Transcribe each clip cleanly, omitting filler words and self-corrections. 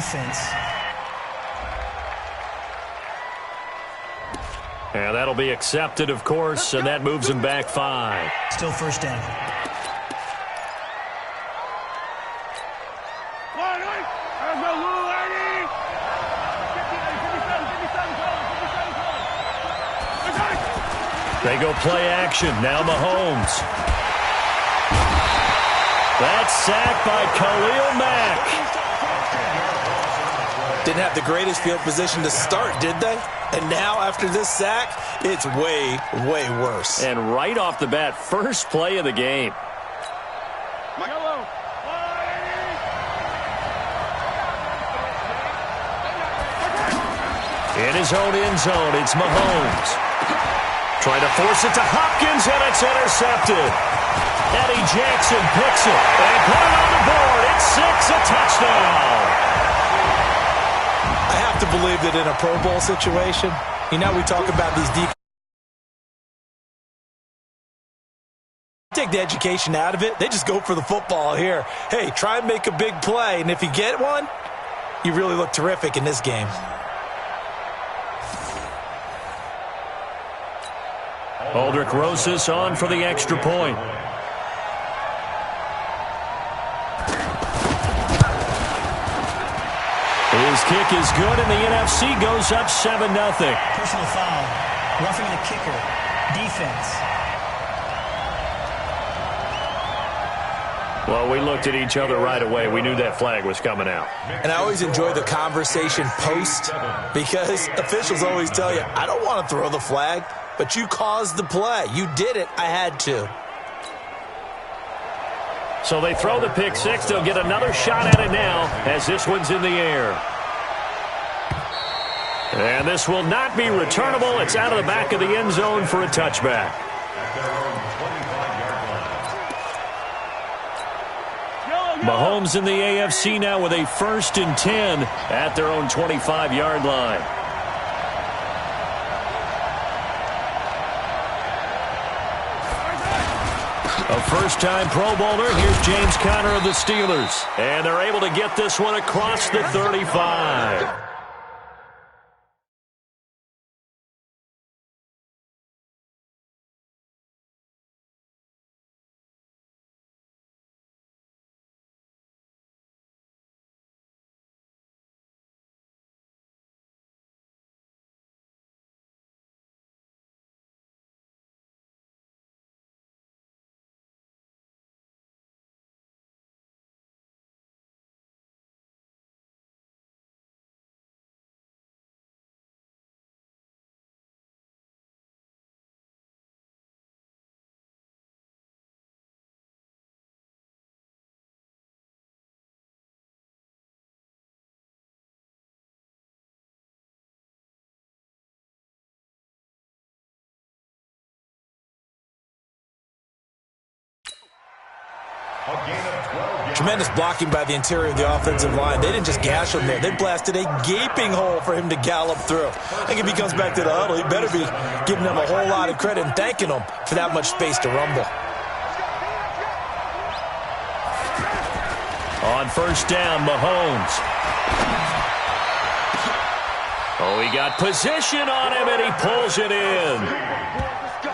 offense. And that'll be accepted, of course, and that moves him back 5. Still first down. They go play action. Now Mahomes. That's sacked by Khalil Mack. Didn't have the greatest field position to start, did they? And now, after this sack, it's way, way worse. And right off the bat, first play of the game. In his own end zone, it's Mahomes. Trying to force it to Hopkins, and it's intercepted. Eddie Jackson picks it and put it on the board. It's 6, a touchdown. I have to believe that in a Pro Bowl situation, you know, we talk about these deep. Take the education out of it. They just go for the football here. Hey, try and make a big play, and if you get one, you really look terrific in this game. Aldrich Rosas on for the extra point. His kick is good, and the NFC goes up 7-0. Personal foul. Roughing the kicker. Defense. Well, we looked at each other right away. We knew that flag was coming out. And I always enjoy the conversation post because officials always tell you, I don't want to throw the flag, but you caused the play. You did it. I had to. So they throw the pick 6. They'll get another shot at it now as this one's in the air. And this will not be returnable. It's out of the back of the end zone for a touchback. Mahomes in the AFC now with a 1st and 10 at their own 25-yard line. A first-time Pro Bowler. Here's James Conner of the Steelers. And they're able to get this one across the 35. Tremendous blocking by the interior of the offensive line. They didn't just gash him there. They blasted a gaping hole for him to gallop through. I think if he comes back to the huddle, he better be giving them a whole lot of credit and thanking them for that much space to rumble. On first down, Mahomes. Oh, he got position on him, and he pulls it in.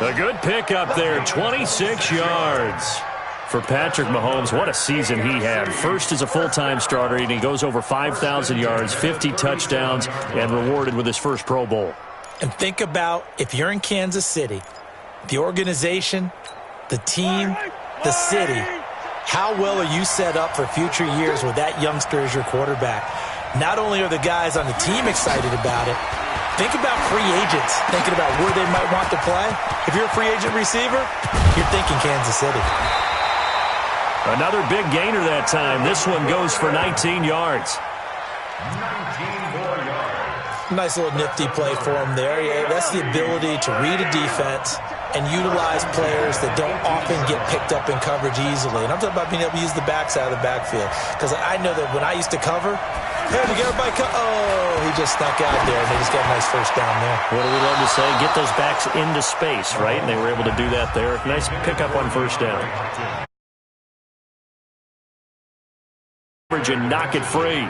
A good pickup there, 26 yards. For Patrick Mahomes, what a season he had. First as a full-time starter, and he goes over 5,000 yards, 50 touchdowns, and rewarded with his first Pro Bowl. And think about if you're in Kansas City, the organization, the team, the city, how well are you set up for future years with that youngster as your quarterback? Not only are the guys on the team excited about it, think about free agents, thinking about where they might want to play. If you're a free agent receiver, you're thinking Kansas City. Another big gainer that time. This one goes for 19 yards. Nice little nifty play for him there. Yeah, that's the ability to read a defense and utilize players that don't often get picked up in coverage easily. And I'm talking about being able to use the backs out of the backfield. Because I know that when I used to cover, hey, we get everybody oh, he just snuck out there, and they just got a nice first down there. What do we love to say? Get those backs into space, right? And they were able to do that there. Nice pickup on first down. And knock it free.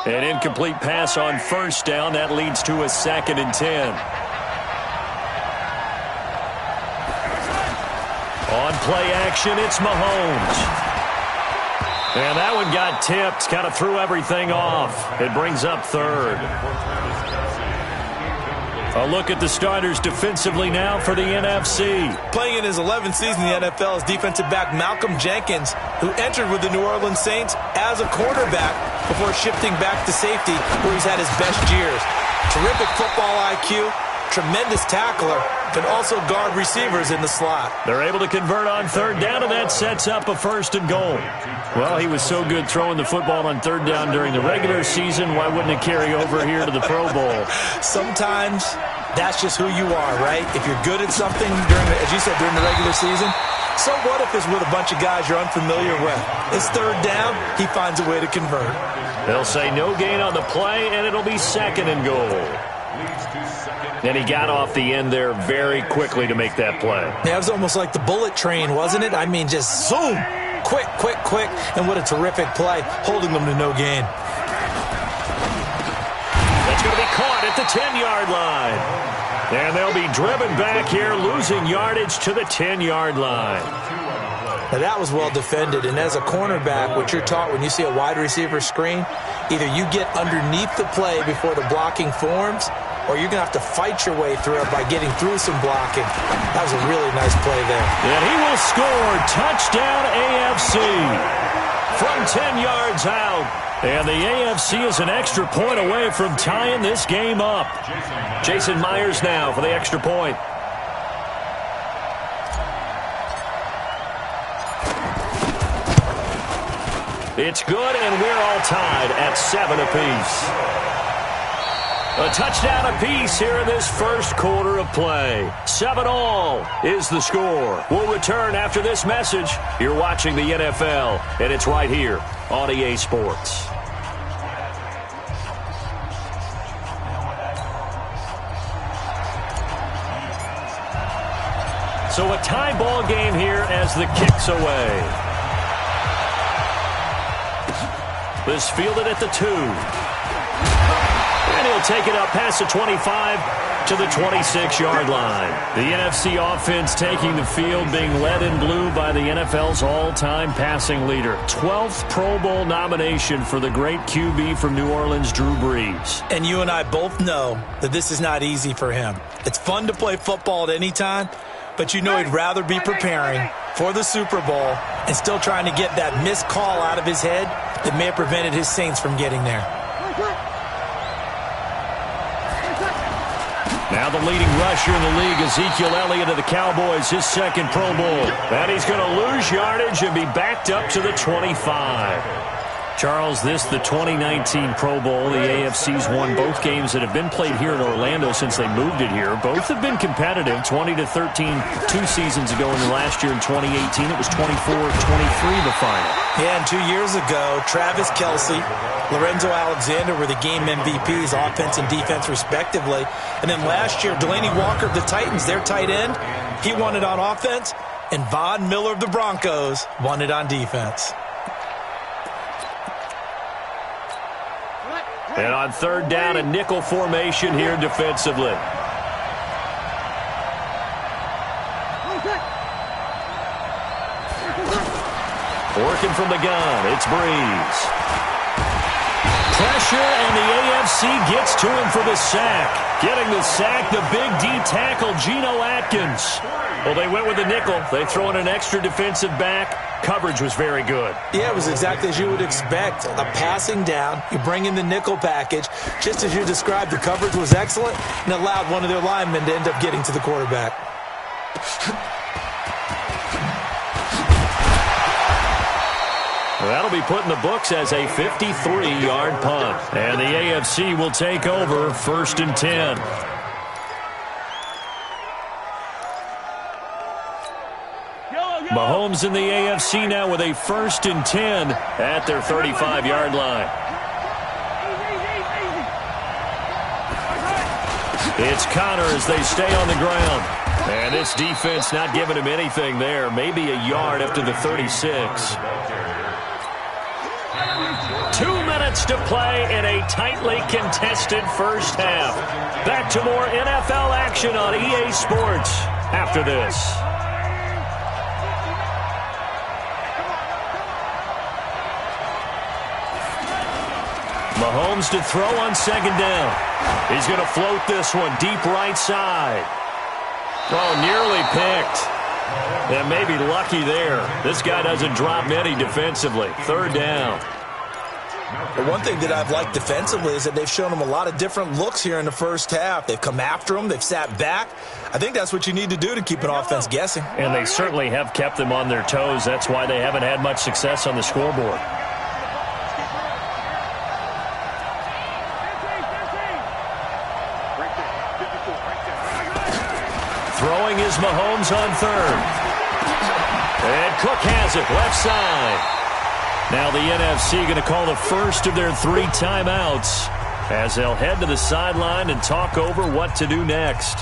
An incomplete pass on first down. That leads to a 2nd and 10. On play action, it's Mahomes. And that one got tipped, kind of threw everything off. It brings up 3rd. A look at the starters defensively now for the NFC. Playing in his 11th season in the NFL is defensive back Malcolm Jenkins, who entered with the New Orleans Saints as a quarterback before shifting back to safety, where he's had his best years. Terrific football IQ, tremendous tackler, can also guard receivers in the slot. They're able to convert on 3rd down, and that sets up a 1st and goal. Well, he was so good throwing the football on 3rd down during the regular season. Why wouldn't it carry over here to the Pro Bowl? Sometimes that's just who you are, right? If you're good at something, as you said, during the regular season, so what if it's with a bunch of guys you're unfamiliar with? It's 3rd down, he finds a way to convert. They'll say no gain on the play, and it'll be 2nd and goal. And he got off the end there very quickly to make that play. Yeah, it was almost like the bullet train, wasn't it? I mean, just zoom, quick, quick, quick, and what a terrific play, holding them to no gain. That's going to be caught at the 10-yard line. And they'll be driven back here, losing yardage to the 10-yard line. Now, that was well defended, and as a cornerback, what you're taught when you see a wide receiver screen, either you get underneath the play before the blocking forms, or you're going to have to fight your way through it by getting through some blocking. That was a really nice play there. And he will score. Touchdown AFC from 10 yards out. And the AFC is an extra point away from tying this game up. Jason Myers now for the extra point. It's good, and we're all tied at 7 apiece. A touchdown apiece here in this first quarter of play. 7-all is the score. We'll return after this message. You're watching the NFL, and it's right here on EA Sports. So a tie ball game here as the kick's away. This fielded at the 2. And he'll take it up past the 25 to the 26-yard line. The NFC offense taking the field, being led in blue by the NFL's all-time passing leader. 12th Pro Bowl nomination for the great QB from New Orleans, Drew Brees. And you and I both know that this is not easy for him. It's fun to play football at any time, but you know he'd rather be preparing for the Super Bowl and still trying to get that missed call out of his head that may have prevented his Saints from getting there. Now the leading rusher in the league, Ezekiel Elliott of the Cowboys, his 2nd Pro Bowl. And he's going to lose yardage and be backed up to the 25. Charles, this the 2019 Pro Bowl. The AFC's won both games that have been played here in Orlando since they moved it here. Both have been competitive, 20-13 2 seasons ago, and last year in 2018 it was 24-23 the final. Yeah, and 2 years ago, Travis Kelce, Lorenzo Alexander were the game MVPs, offense and defense respectively. And then last year, Delaney Walker of the Titans, their tight end, he won it on offense, and Von Miller of the Broncos won it on defense. And on 3rd down, a nickel formation here defensively. Working from the gun, it's Brees. Pressure, and the AFC gets to him for the sack. Getting the sack, the big D tackle, Geno Atkins. Well, they went with the nickel. They throw in an extra defensive back. Coverage was very good. Yeah, it was exactly as you would expect. A passing down, you bring in the nickel package. Just as you described, the coverage was excellent and allowed one of their linemen to end up getting to the quarterback. Well, that'll be put in the books as a 53-yard punt. And the AFC will take over 1st and 10. Mahomes in the AFC now with a 1st and 10 at their 35-yard line. It's Connor as they stay on the ground. And this defense not giving him anything there. Maybe a yard after the 36. 2 minutes minutes to play in a tightly contested first half. Back to more NFL action on EA Sports after this. Mahomes to throw on second down. He's going to float this one deep right side. Oh, nearly picked. And maybe lucky there. This guy doesn't drop many defensively. Third down. The one thing that I've liked defensively is that they've shown him a lot of different looks here in the first half. They've come after him. They've sat back. I think that's what you need to do to keep an offense guessing. And they certainly have kept them on their toes. That's why they haven't had much success on the scoreboard. Throwing is Mahomes on third. And Cook has it, left side. Now the NFC going to call the first of their 3 timeouts as they'll head to the sideline and talk over what to do next.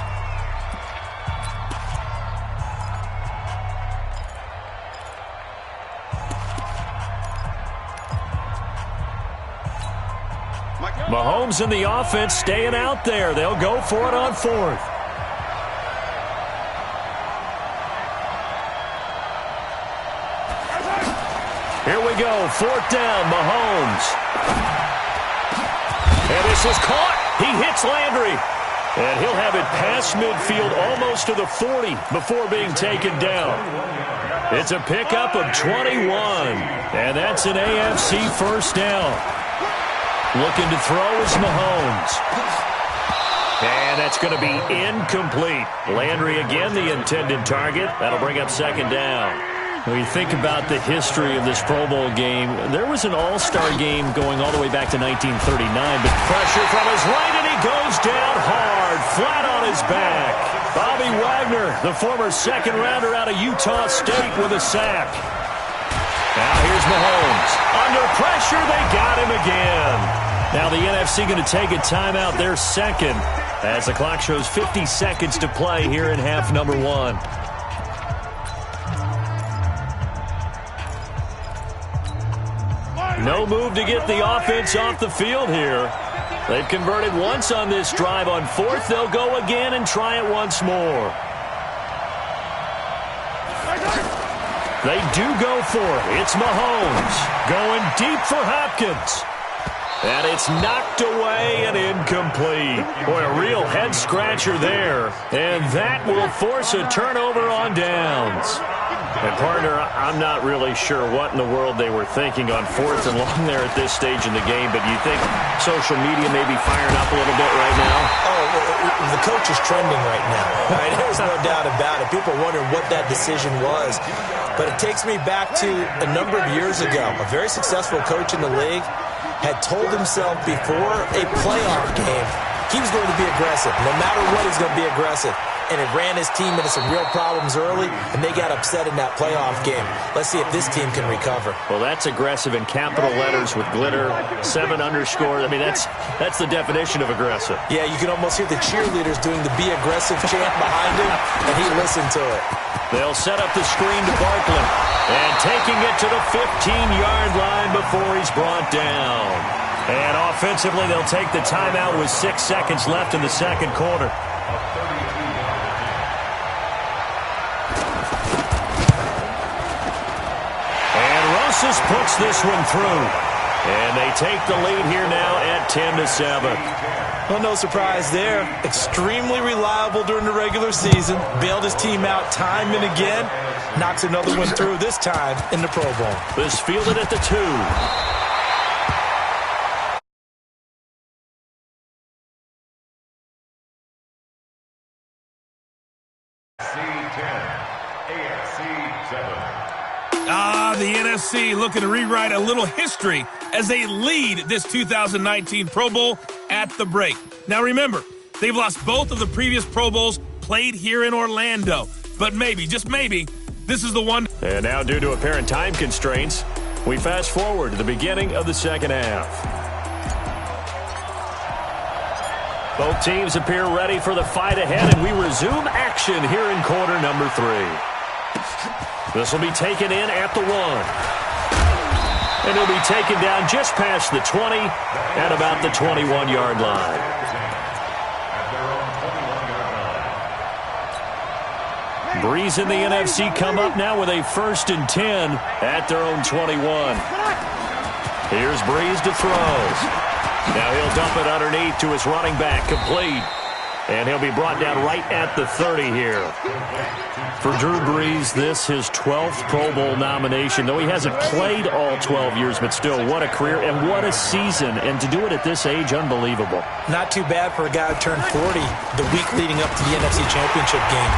Mahomes and the offense staying out there. They'll go for it on fourth. Here we go, fourth down, Mahomes. And this is caught. He hits Landry. And he'll have it past midfield almost to the 40 before being taken down. It's a pickup of 21. And that's an AFC first down. Looking to throw is Mahomes. And that's going to be incomplete. Landry again, the intended target. That'll bring up second down. When you think about the history of this Pro Bowl game, there was an all-star game going all the way back to 1939, but pressure from his right, and he goes down hard, flat on his back. Bobby Wagner, the former second-rounder out of Utah State, with a sack. Now here's Mahomes. Under pressure, they got him again. Now the NFC going to take a timeout, their second, as the clock shows 50 seconds to play here in half number 1. No move to get the offense off the field here. They've converted once on this drive. On fourth, they'll go again and try it once more. They do go for it. It's Mahomes going deep for Hopkins. And it's knocked away and incomplete. Boy, a real head-scratcher there. And that will force a turnover on downs. And, partner, I'm not really sure what in the world they were thinking on fourth and long there at this stage in the game, but you think social media may be firing up a little bit right now? Oh, the coach is trending right now. Right? There's no doubt about it. People are wondering what that decision was. But it takes me back to a number of years ago. A very successful coach in the league had told himself before a playoff game he was going to be aggressive. No matter what, he's going to be aggressive. And it ran his team into some real problems early, and they got upset in that playoff game. Let's see if this team can recover. Well, that's aggressive in capital letters with glitter, 7 underscores. I mean, that's the definition of aggressive. Yeah, you can almost hear the cheerleaders doing the be aggressive chant behind him, and he listened to it. They'll set up the screen to Barkley, and taking it to the 15-yard line before he's brought down. And offensively, they'll take the timeout with 6 seconds left in the second quarter. Rosas puts this one through. And they take the lead here now at 10-7. Well, no surprise there. Extremely reliable during the regular season. Bailed his team out time and again. Knocks another one through, this time in the Pro Bowl. This fielded at the 2. The NFC looking to rewrite a little history as they lead this 2019 Pro Bowl at the break. Now remember, they've lost both of the previous Pro Bowls played here in Orlando. But maybe, just maybe, this is the one. And now due to apparent time constraints, we fast forward to the beginning of the second half. Both teams appear ready for the fight ahead, and we resume action here in quarter number 3. This will be taken in at the 1. And he'll be taken down just past the 20 at about the 21-yard line. Breeze and the NFC come up now with a 1st and 10 at their own 21. Here's Breeze to throw. Now he'll dump it underneath to his running back, complete. And he'll be brought down right at the 30 here. For Drew Brees, this his 12th Pro Bowl nomination. Though he hasn't played all 12 years, but still, what a career and what a season. And to do it at this age, unbelievable. Not too bad for a guy who turned 40 the week leading up to the NFC Championship game.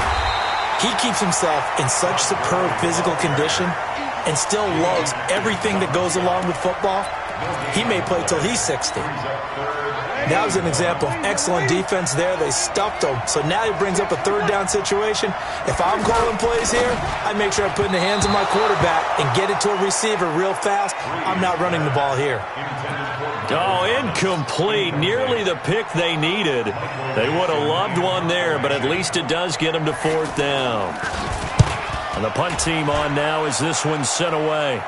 He keeps himself in such superb physical condition and still loves everything that goes along with football. He may play till he's 60. That was an example of excellent defense there. They stuffed him. So now he brings up a 3rd down situation. If I'm calling plays here, I make sure I put it in the hands of my quarterback and get it to a receiver real fast. I'm not running the ball here. Oh, incomplete. Nearly the pick they needed. They would have loved one there, but at least it does get them to 4th down. And the punt team on now as this one's sent away.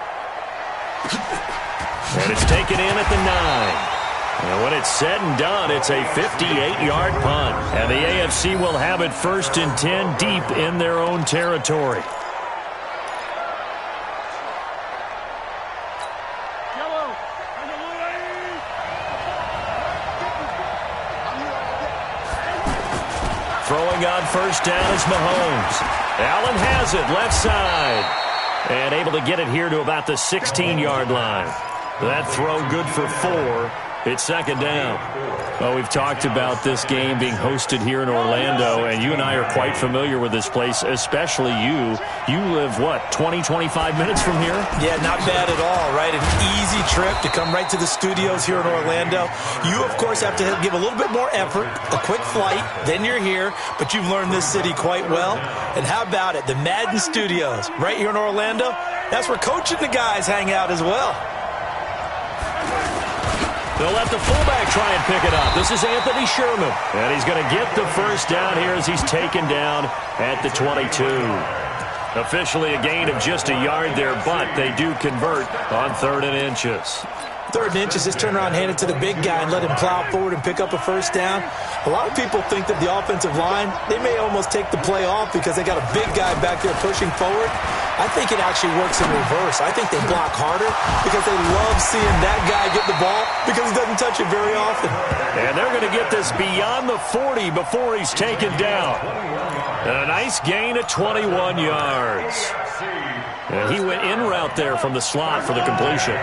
And it's taken in at the 9. And when it's said and done, it's a 58-yard punt. And the AFC will have it 1st and 10 deep in their own territory. Throwing on 1st down is Mahomes. Allen has it, left side. And able to get it here to about the 16-yard line. That throw good for 4. It's 2nd down. Well, we've talked about this game being hosted here in Orlando, and you and I are quite familiar with this place, especially you. You live, what, 20, 25 minutes from here? Yeah, not bad at all, right? An easy trip to come right to the studios here in Orlando. You, of course, have to give a little bit more effort, a quick flight, then you're here, but you've learned this city quite well. And how about it? The Madden Studios right here in Orlando, that's where Coach and the guys hang out as well. They'll let the fullback try and pick it up. This is Anthony Sherman. And he's going to get the 1st down here as he's taken down at the 22. Officially a gain of just a yard there, but they do convert on 3rd and inches. 3rd and inches, just turn around, hand it to the big guy and let him plow forward and pick up a 1st down. A lot of people think that the offensive line, they may almost take the play off because they got a big guy back there pushing forward. I think it actually works in reverse. I think they block harder because they love seeing that guy get the ball because he doesn't touch it very often. And they're going to get this beyond the 40 before he's taken down. And a nice gain of 21 yards. And he went in route there from the slot for the completion.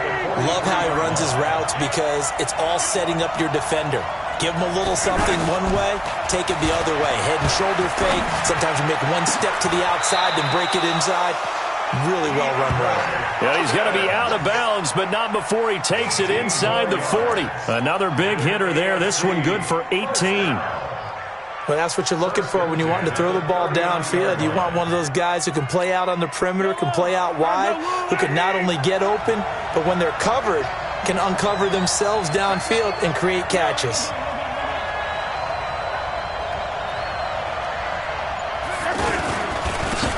Love how he runs his routes because it's all setting up your defender. Give him a little something one way, take it the other way. Head and shoulder fake. Sometimes you make one step to the outside, then break it inside. Really well-run route. Yeah, he's going to be out of bounds, but not before he takes it inside the 40. Another big hitter there. This one good for 18. Well, that's what you're looking for when you want to throw the ball downfield. You want one of those guys who can play out on the perimeter, can play out wide, who can not only get open, but when they're covered, can uncover themselves downfield and create catches.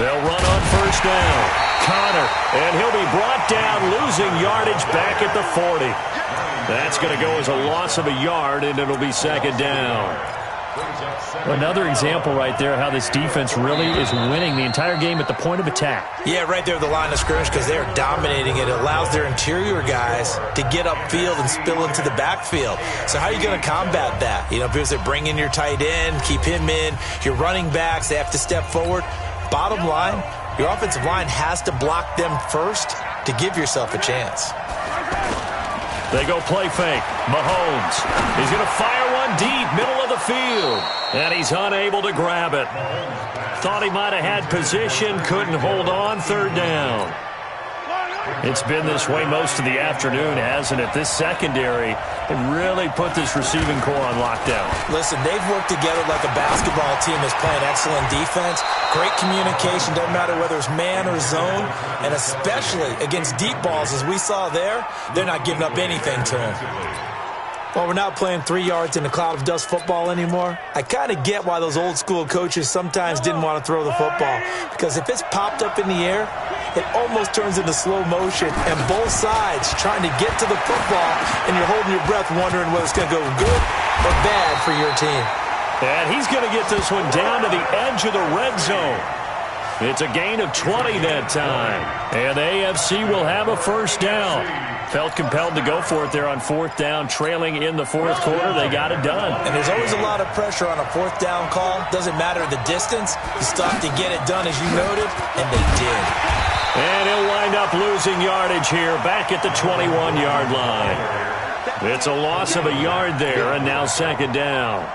They'll run on 1st down. Connor, and he'll be brought down, losing yardage back at the 40. That's going to go as a loss of a yard, and it'll be 2nd down. Another example right there how this defense really is winning the entire game at the point of attack. Yeah, right there at the line of scrimmage because they're dominating it. It allows their interior guys to get upfield and spill into the backfield. So how are you going to combat that? You know, because they bring in your tight end, keep him in. Your running backs, they have to step forward. Bottom line, your offensive line has to block them first to give yourself a chance. They go play fake. Mahomes. He's going to fire one deep, middle of the field. And he's unable to grab it. Thought he might have had position, couldn't hold on, 3rd down. It's been this way most of the afternoon, hasn't it? This secondary has really put this receiving core on lockdown. Listen, they've worked together like a basketball team that's playing excellent defense. Great communication, doesn't matter whether it's man or zone. And especially against deep balls, as we saw there, they're not giving up anything to them. Well, we're not playing 3 yards in a cloud of dust football anymore. I kind of get why those old school coaches sometimes didn't want to throw the football. Because if it's popped up in the air it almost turns into slow motion, and both sides trying to get to the football, and you're holding your breath wondering whether it's going to go good or bad for your team. And he's going to get this one down to the edge of the red zone. It's a gain of 20 that time. And the AFC will have a first down. Felt compelled to go for it there on fourth down, trailing in the fourth quarter. They got it done. And there's always a lot of pressure on a fourth down call. Doesn't matter the distance. You still have to get it done, as you noted, and they did. And he'll wind up losing yardage here back at the 21-yard line. It's a loss of a yard there, and now second down.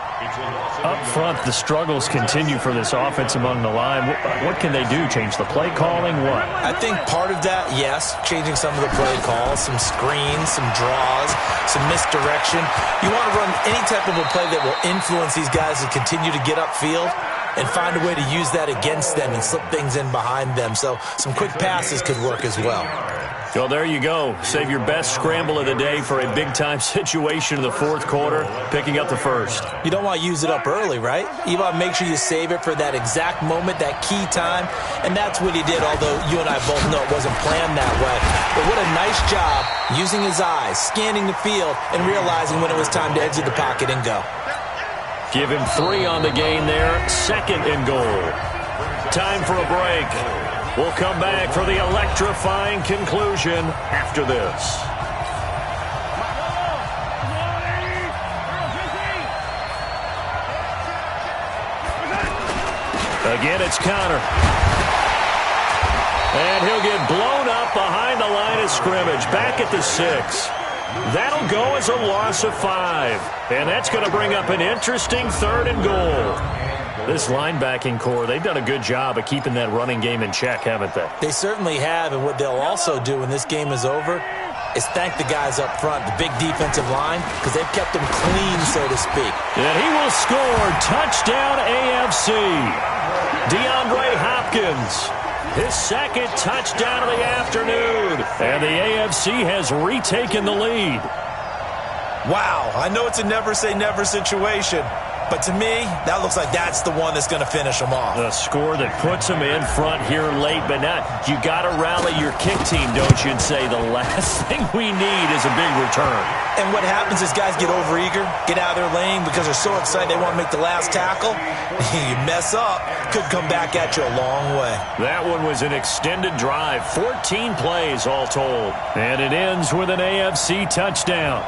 Up front, the struggles continue for this offense among the line. What can they do? Change the play calling? What? I think part of that, yes, changing some of the play calls, some screens, some draws, some misdirection. You want to run any type of a play that will influence these guys to continue to get upfield and find a way to use that against them and slip things in behind them. So some quick passes could work as well. Well, there you go. Save your best scramble of the day for a big-time situation in the fourth quarter, picking up the first. You don't want to use it up early, right? You want to make sure you save it for that exact moment, that key time, and that's what he did, although you and I both know it wasn't planned that way. But what a nice job using his eyes, scanning the field, and realizing when it was time to exit the pocket and go. Give him 3 on the gain there, second and goal. Time for a break. We'll come back for the electrifying conclusion after this. Again, it's Connor. And he'll get blown up behind the line of scrimmage, back at the 6. That'll go as a loss of 5. And that's going to bring up an interesting third and goal. This linebacking core, they've done a good job of keeping that running game in check, haven't they? They certainly have, and what they'll also do when this game is over is thank the guys up front, the big defensive line, because they've kept them clean, so to speak. And he will score. Touchdown AFC. DeAndre Hopkins, his second touchdown of the afternoon. And the AFC has retaken the lead. Wow, I know it's a never-say-never situation, but to me, that looks like that's the one that's going to finish them off. A score that puts them in front here late, but not. You got to rally your kick team, don't you, and say the last thing we need is a big return. And what happens is guys get overeager, get out of their lane because they're so excited they want to make the last tackle. You mess up, could come back at you a long way. That one was an extended drive, 14 plays all told. And it ends with an AFC touchdown.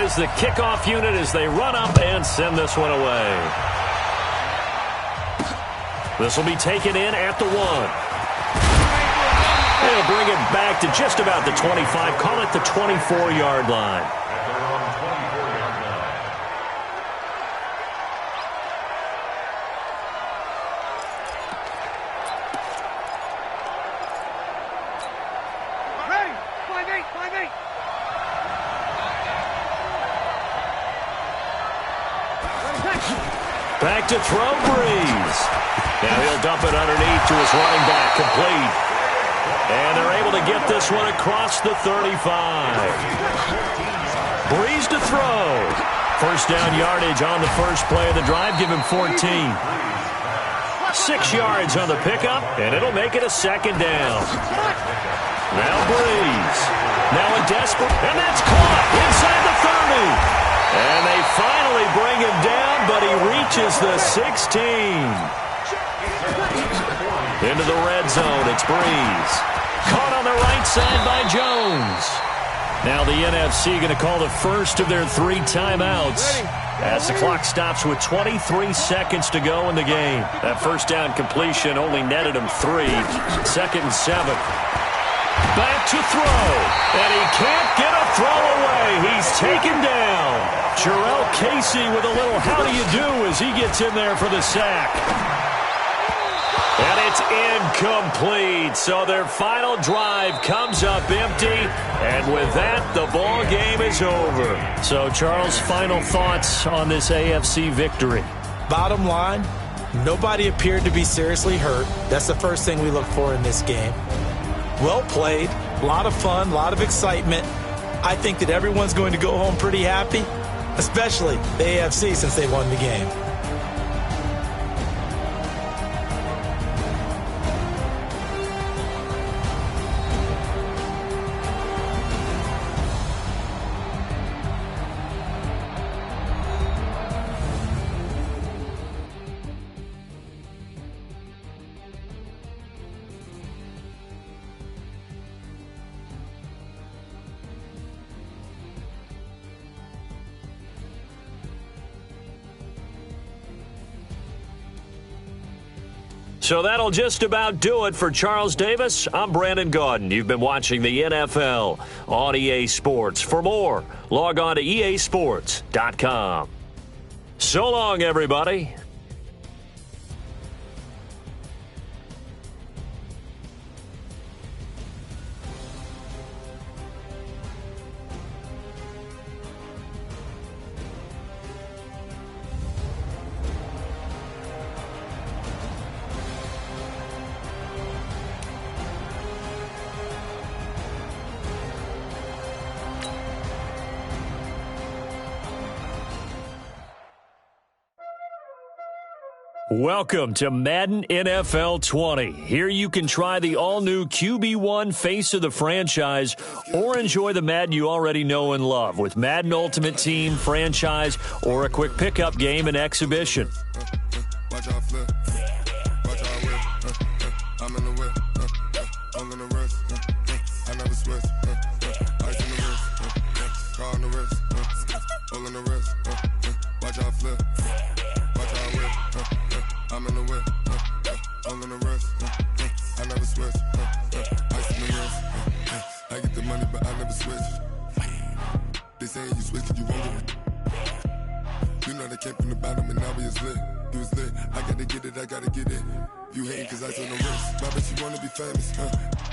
Is the kickoff unit as they run up and send this one away. This will be taken in at the 1. They'll bring it back to just about the 25, call it the 24-yard line. Back to throw, Breeze. Now he'll dump it underneath to his running back, complete. And they're able to get this one across the 35. Breeze to throw. First down yardage on the first play of the drive. Give him 14. 6 yards on the pickup, and it'll make it a second down. Now Breeze. Now a desperate, and that's caught inside the 30. And they finally bring him down, but he reaches the 16. Into the red zone, it's Breeze. Caught on the right side by Jones. Now the NFC going to call the first of their 3 timeouts as the clock stops with 23 seconds to go in the game. That first down completion only netted him 3. Second and 7. Back to throw, and he can't get a throw away. He's taken down. Jarrell Casey with a little how do you do as he gets in there for the sack. And it's incomplete. So their final drive comes up empty. And with that, the ball game is over. So, Charles, final thoughts on this AFC victory? Bottom line, nobody appeared to be seriously hurt. That's the first thing we look for in this game. Well played, a lot of fun, a lot of excitement. I think that everyone's going to go home pretty happy, especially the AFC since they won the game. So that'll just about do it for Charles Davis. I'm Brandon Gaudin. You've been watching the NFL on EA Sports. For more, log on to easports.com. So long, everybody. Welcome to Madden NFL 20. Here you can try the all-new QB1 face of the franchise or enjoy the Madden you already know and love with Madden Ultimate Team, franchise, or a quick pickup game and exhibition. Watch out flip. Watch out whip. I'm in the whip. I'm in the wrist. I never switch. Ice in the wrist. Car on the wrist. All in the wrist. Watch out flip. Watch out whip. I'm in the whip. I'm in the wrist. I never switch. Ice in the wrist. I get the money, but I never switch. They saying you switch, you won't get it. You know they came from the bottom and now we is lit. You was lit, I gotta get it, I gotta get it. You hating cause I on the wrist. My bitch, you wanna be famous,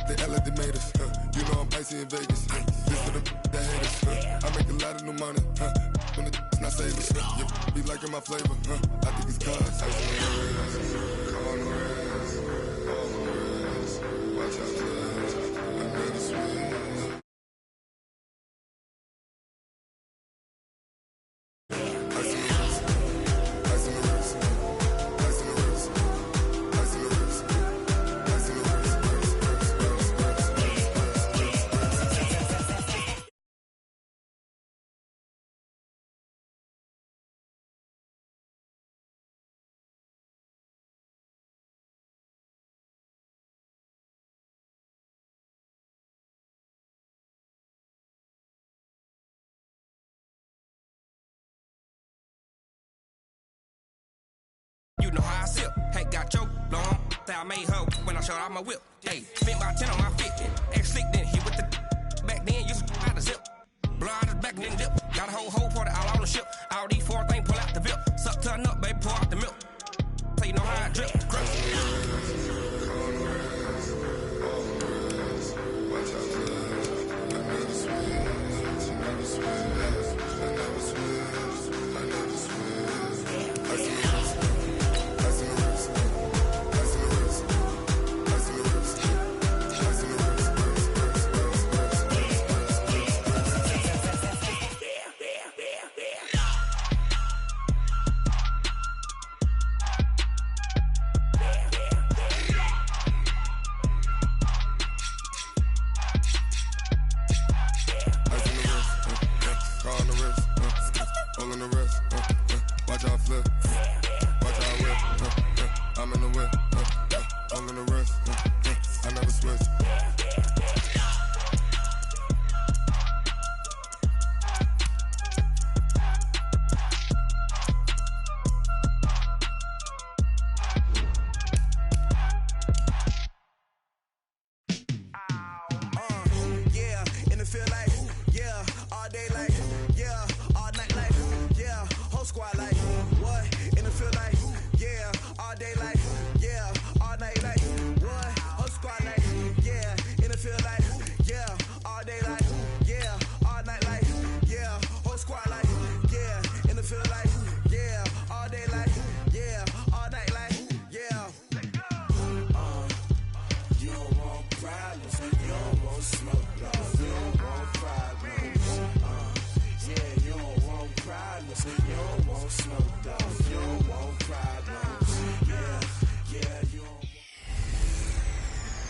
They act like they made us, You know I'm icy in Vegas, This for the that haters, I make a lot of new money, When the not savers, You be liking my flavor, I think it's cause I on the wrist, watch out, I never switch. You know how I sip. Hey, got your long. Say I made her when I showed out my whip. Hey, spent about 10 on my fit. Ex slick then hit with the back then. Used to out the zip. Blow out his back then dip. Got a whole party all on the ship. All these four things pull out the VIP. Suck to a nut, baby, pour out the milk. So you know how I drip.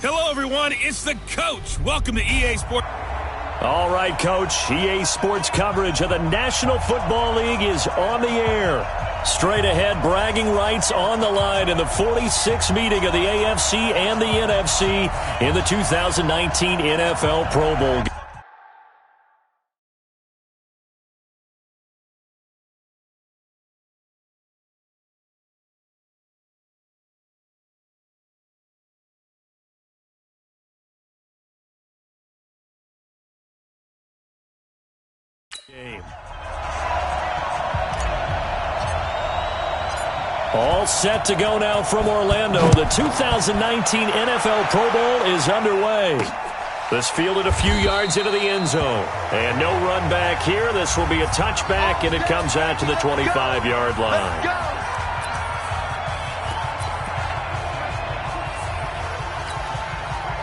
Hello, everyone. It's the coach. Welcome to EA Sports. All right, Coach. EA Sports coverage of the National Football League is on the air. Straight ahead, bragging rights on the line in the 46th meeting of the AFC and the NFC in the 2019 NFL Pro Bowl. Game. All set to go now from Orlando. The 2019 NFL Pro Bowl is underway. This fielded a few yards into the end zone. And no run back here. This will be a touchback, and it comes out to the 25-yard line.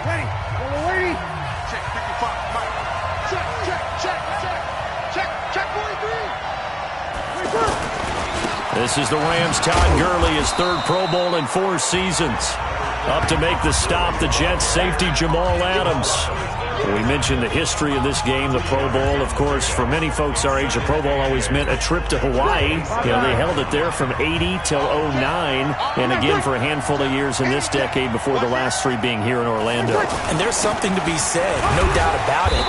Ready. Check 55, Mike. Check 43. This is the Rams' Todd Gurley, his third Pro Bowl in 4 seasons. Up to make the stop, the Jets safety Jamal Adams. We mentioned the history of this game, the Pro Bowl. Of course, for many folks our age, the Pro Bowl always meant a trip to Hawaii. You know, they held it there from 80 till 09, and again for a handful of years in this decade before the last 3 being here in Orlando. And there's something to be said, no doubt about it,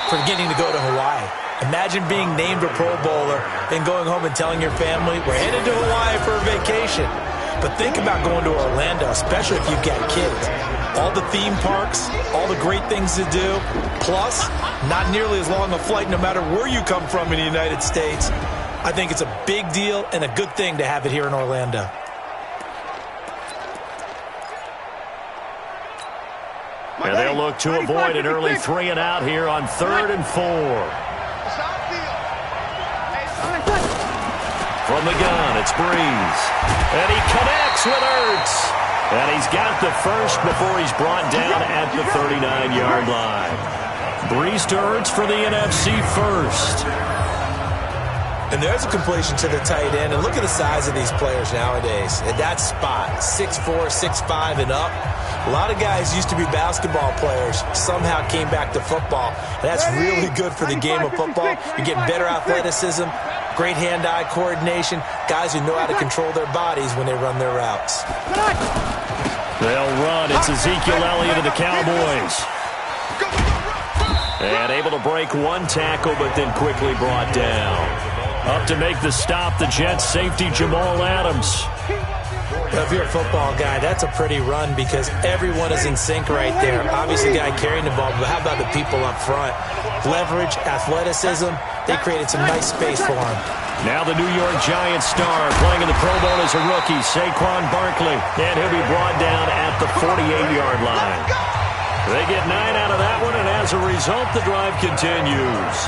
for getting to go to Hawaii. Imagine being named a Pro Bowler and going home and telling your family, we're headed to Hawaii for a vacation. But think about going to Orlando, especially if you've got kids. All the theme parks, all the great things to do, plus not nearly as long a flight no matter where you come from in the United States. I think it's a big deal and a good thing to have it here in Orlando. And they'll look to avoid an early 3 and out here on 3rd and 4. From the gun, it's Breeze. And he connects with Ertz. And he's got the first before he's brought down at the 39-yard line. Breeze to Ertz for the NFC first. And there's a completion to the tight end. And look at the size of these players nowadays. At that spot, 6'4", 6'5", and up. A lot of guys used to be basketball players, somehow came back to football. And that's really good for the game of football. You're getting better athleticism, great hand-eye coordination, guys who know how to control their bodies when they run their routes. They'll run. It's Ezekiel Elliott of the Cowboys. And able to break 1 tackle, but then quickly brought down. Up to make the stop, the Jets safety Jamal Adams. If you're a football guy, that's a pretty run because everyone is in sync right there. Obviously, the guy carrying the ball, but how about the people up front? Leverage, athleticism, they created some nice space for him. Now the New York Giants star playing in the Pro Bowl as a rookie, Saquon Barkley. And he'll be brought down at the 48-yard line. They get 9 out of that one, and as a result, the drive continues.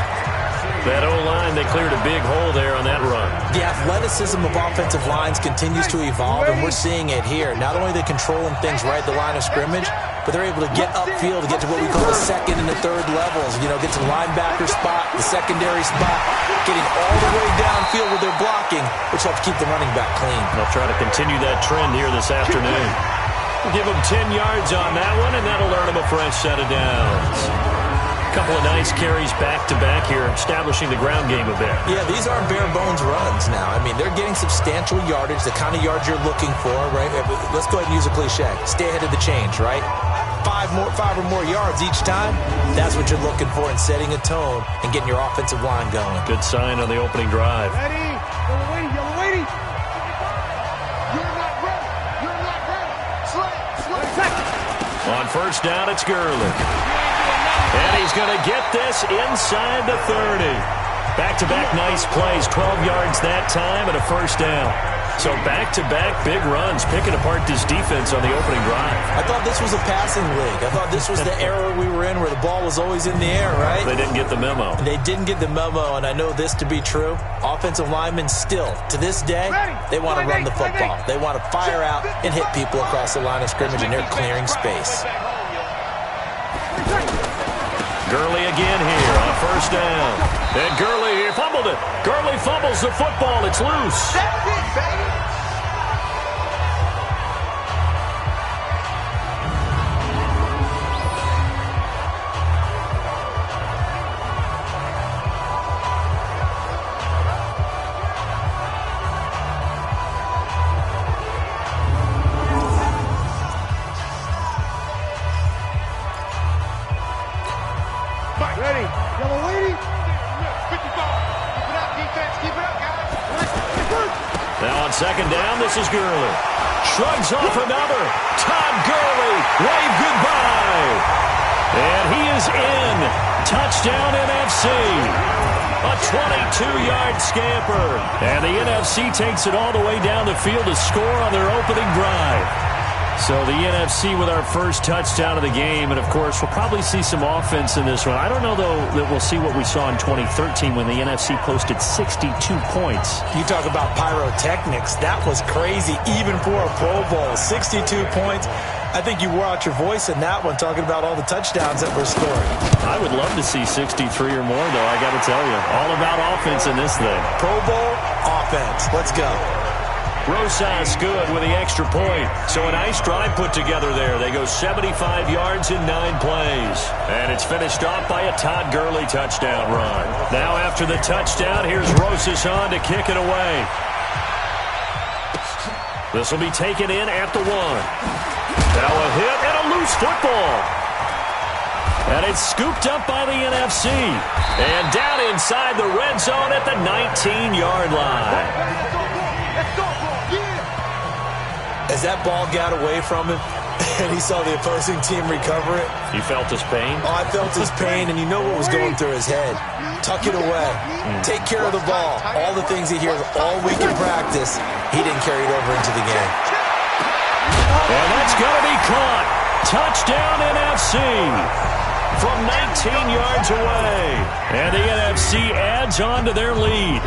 That O-line, they cleared a big hole there on that run. The athleticism of offensive lines continues to evolve, and we're seeing it here. Not only are they controlling things right at the line of scrimmage, but they're able to get upfield to get to what we call the 2nd and the 3rd levels. You know, get to the linebacker spot, the secondary spot, getting all the way downfield with their blocking, which helps keep the running back clean. They'll try to continue that trend here this afternoon. We'll give them 10 yards on that one, and that'll earn them a fresh set of downs. Couple of nice carries back-to-back here, establishing the ground game a bit. Yeah, these aren't bare-bones runs now. I mean, they're getting substantial yardage, the kind of yards you're looking for, right? Let's go ahead and use a cliche. Stay ahead of the change, right? 5 or more yards each time, that's what you're looking for in setting a tone and getting your offensive line going. Good sign on the opening drive. Ready? Yellow waiting. You're not ready. Slay. On first down, it's Gurley. And he's going to get this inside the 30. Back-to-back nice plays, 12 yards that time and a first down. So back-to-back big runs, picking apart this defense on the opening drive. I thought this was a passing league. I thought this was the era we were in where the ball was always in the air, right? They didn't get the memo. They didn't get the memo, and I know this to be true. Offensive linemen still, to this day, they want to run the football. They want to fire out and hit people across the line of scrimmage, and they're clearing space. Gurley again here on first down. And Gurley here fumbled it. Gurley fumbles the football. It's loose. That's it, baby. Gurley. Shrugs off another. Todd Gurley, wave goodbye. And he is in. Touchdown NFC. A 22-yard scamper. And the NFC takes it all the way down the field to score on their opening drive. So the NFC with our first touchdown of the game. And, of course, we'll probably see some offense in this one. I don't know, though, that we'll see what we saw in 2013 when the NFC posted 62 points. You talk about pyrotechnics. That was crazy, even for a Pro Bowl. 62 points. I think you wore out your voice in that one, talking about all the touchdowns that were scored. I would love to see 63 or more, though, I got to tell you. All about offense in this thing. Pro Bowl offense. Let's go. Rosas good with the extra point. So a nice drive put together there. They go 75 yards in 9 plays. And it's finished off by a Todd Gurley touchdown run. Now after the touchdown, here's Rosas on to kick it away. This will be taken in at the 1. Now a hit and a loose football. And it's scooped up by the NFC. And down inside the red zone at the 19-yard line. As that ball got away from him and he saw the opposing team recover it. You felt his pain? Oh, I felt his pain, and you know what was going through his head. Tuck it away. Take care of the ball. All the things he hears all week in practice, he didn't carry it over into the game. And that's going to be caught. Touchdown NFC. From 19 yards away. And the NFC adds on to their lead.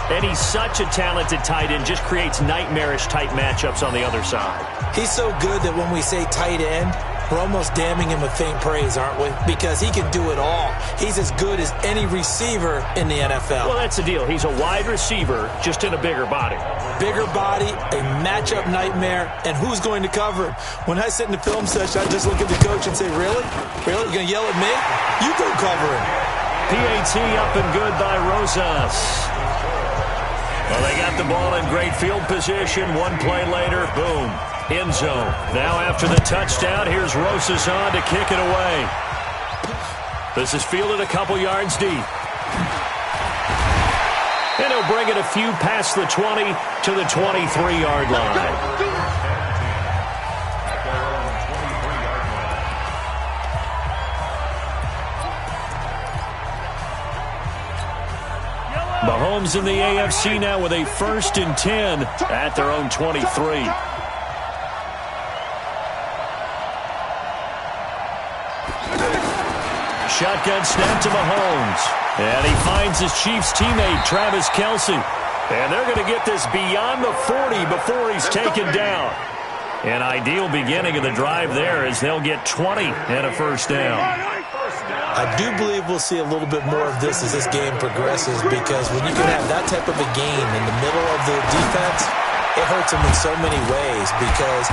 And he's such a talented tight end, just creates nightmarish-type matchups on the other side. He's so good that when we say tight end, we're almost damning him with faint praise, aren't we? Because he can do it all. He's as good as any receiver in the NFL. Well, that's the deal. He's a wide receiver, just in a bigger body. Bigger body, a matchup nightmare, and who's going to cover him? When I sit in the film session, I just look at the coach and say, really? Really? You're going to yell at me? You go cover him. PAT up and good by Rosas. Well, they got the ball in great field position. One play later, boom, end zone. Now after the touchdown, here's Rosas on to kick it away. This is fielded a couple yards deep. And he'll bring it a few past the 20 to the 23-yard line. Mahomes in the AFC now with a 1st and 10 at their own 23. Shotgun snap to Mahomes. And he finds his Chiefs teammate, Travis Kelce. And they're going to get this beyond the 40 before he's taken down. An ideal beginning of the drive there as they'll get 20 and a first down. I do believe we'll see a little bit more of this as this game progresses, because when you can have that type of a game in the middle of the defense, it hurts them in so many ways, because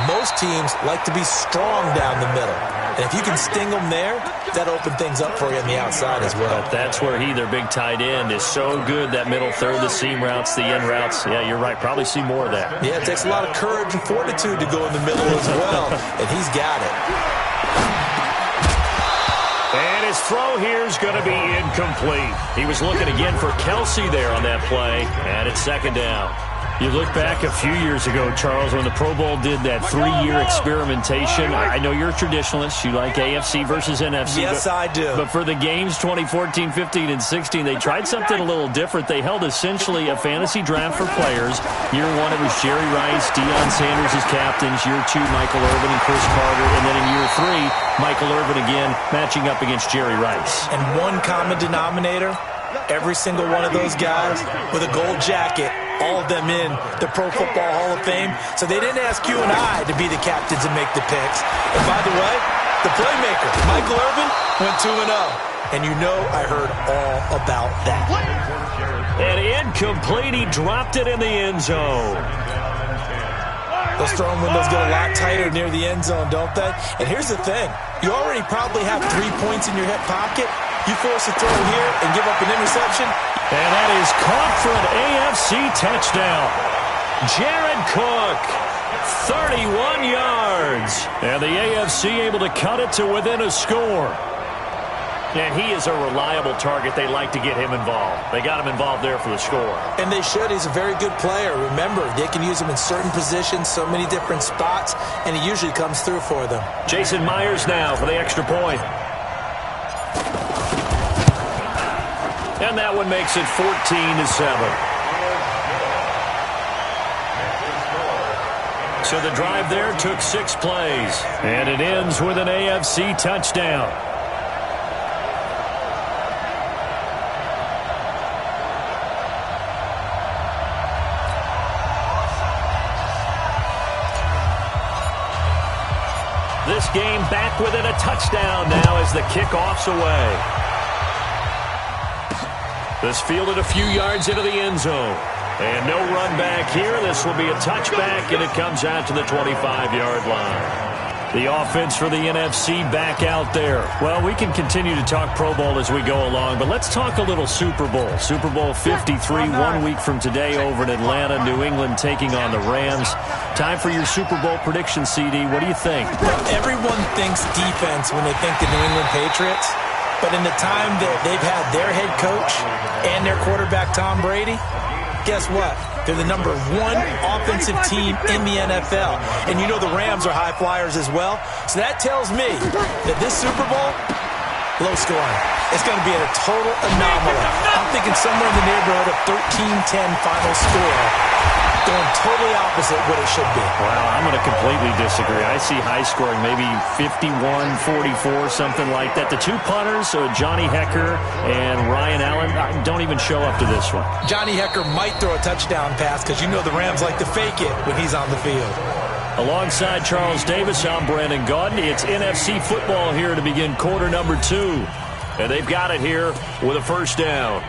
most teams like to be strong down the middle. And if you can sting them there, that opens things up for you on the outside as well. But that's where their big tight end, is so good, that middle third, the seam routes, the in routes. Yeah, you're right. Probably see more of that. Yeah, it takes a lot of courage and fortitude to go in the middle as well, and he's got it. And his throw here is going to be incomplete. He was looking again for Kelce there on that play, and it's 2nd down. You look back a few years ago, Charles, when the Pro Bowl did that 3-year experimentation. I know you're a traditionalist. You like AFC versus NFC. Yes, I do. But for the games 2014, 15, and 16, they tried something a little different. They held essentially a fantasy draft for players. Year 1, it was Jerry Rice, Deion Sanders as captains. Year 2, Michael Irvin and Chris Carter. And then in year 3, Michael Irvin again matching up against Jerry Rice. And one common denominator, every single one of those guys with a gold jacket, all of them in the Pro Football Hall of Fame. So they didn't ask you and I to be the captains and make the picks. And by the way, the playmaker, Michael Irvin, went 2-0. And you know I heard all about that. And incomplete. He dropped it in the end zone. Those throwing windows get a lot tighter near the end zone, don't they? And here's the thing. You already probably have 3 points in your hip pocket. You force a throw here and give up an interception. And that is caught for an AFC touchdown. Jared Cook, 31 yards. And the AFC able to cut it to within a score. And he is a reliable target. They like to get him involved. They got him involved there for the score. And they should. He's a very good player. Remember, they can use him in certain positions, so many different spots, and he usually comes through for them. Jason Myers now for the extra point. And that one makes it 14-7. So the drive there took 6 plays. And it ends with an AFC touchdown. This game back within a touchdown now as the kickoff's away. This fielded a few yards into the end zone. And no run back here. This will be a touchback, and it comes out to the 25-yard line. The offense for the NFC back out there. Well, we can continue to talk Pro Bowl as we go along, but let's talk a little Super Bowl. Super Bowl 53, 1 week from today over in Atlanta, New England taking on the Rams. Time for your Super Bowl prediction, CD. What do you think? Everyone thinks defense when they think the New England Patriots, but in the time that they've had their head coach and their quarterback, Tom Brady, guess what? They're the #1 offensive team in the NFL. And you know the Rams are high flyers as well. So that tells me that this Super Bowl, low scoring. It's going to be a total anomaly. I'm thinking somewhere in the neighborhood of 13-10 final score. Going totally opposite what it should be. Well, I'm going to completely disagree. I see high scoring, maybe 51-44, something like that. The two punters, Johnny Hecker and Ryan Allen, don't even show up to this one. Johnny Hecker might throw a touchdown pass because you know the Rams like to fake it when he's on the field. Alongside Charles Davis, I'm Brandon Gaudin. It's NFC football here to begin quarter number 2. And they've got it here with a first down.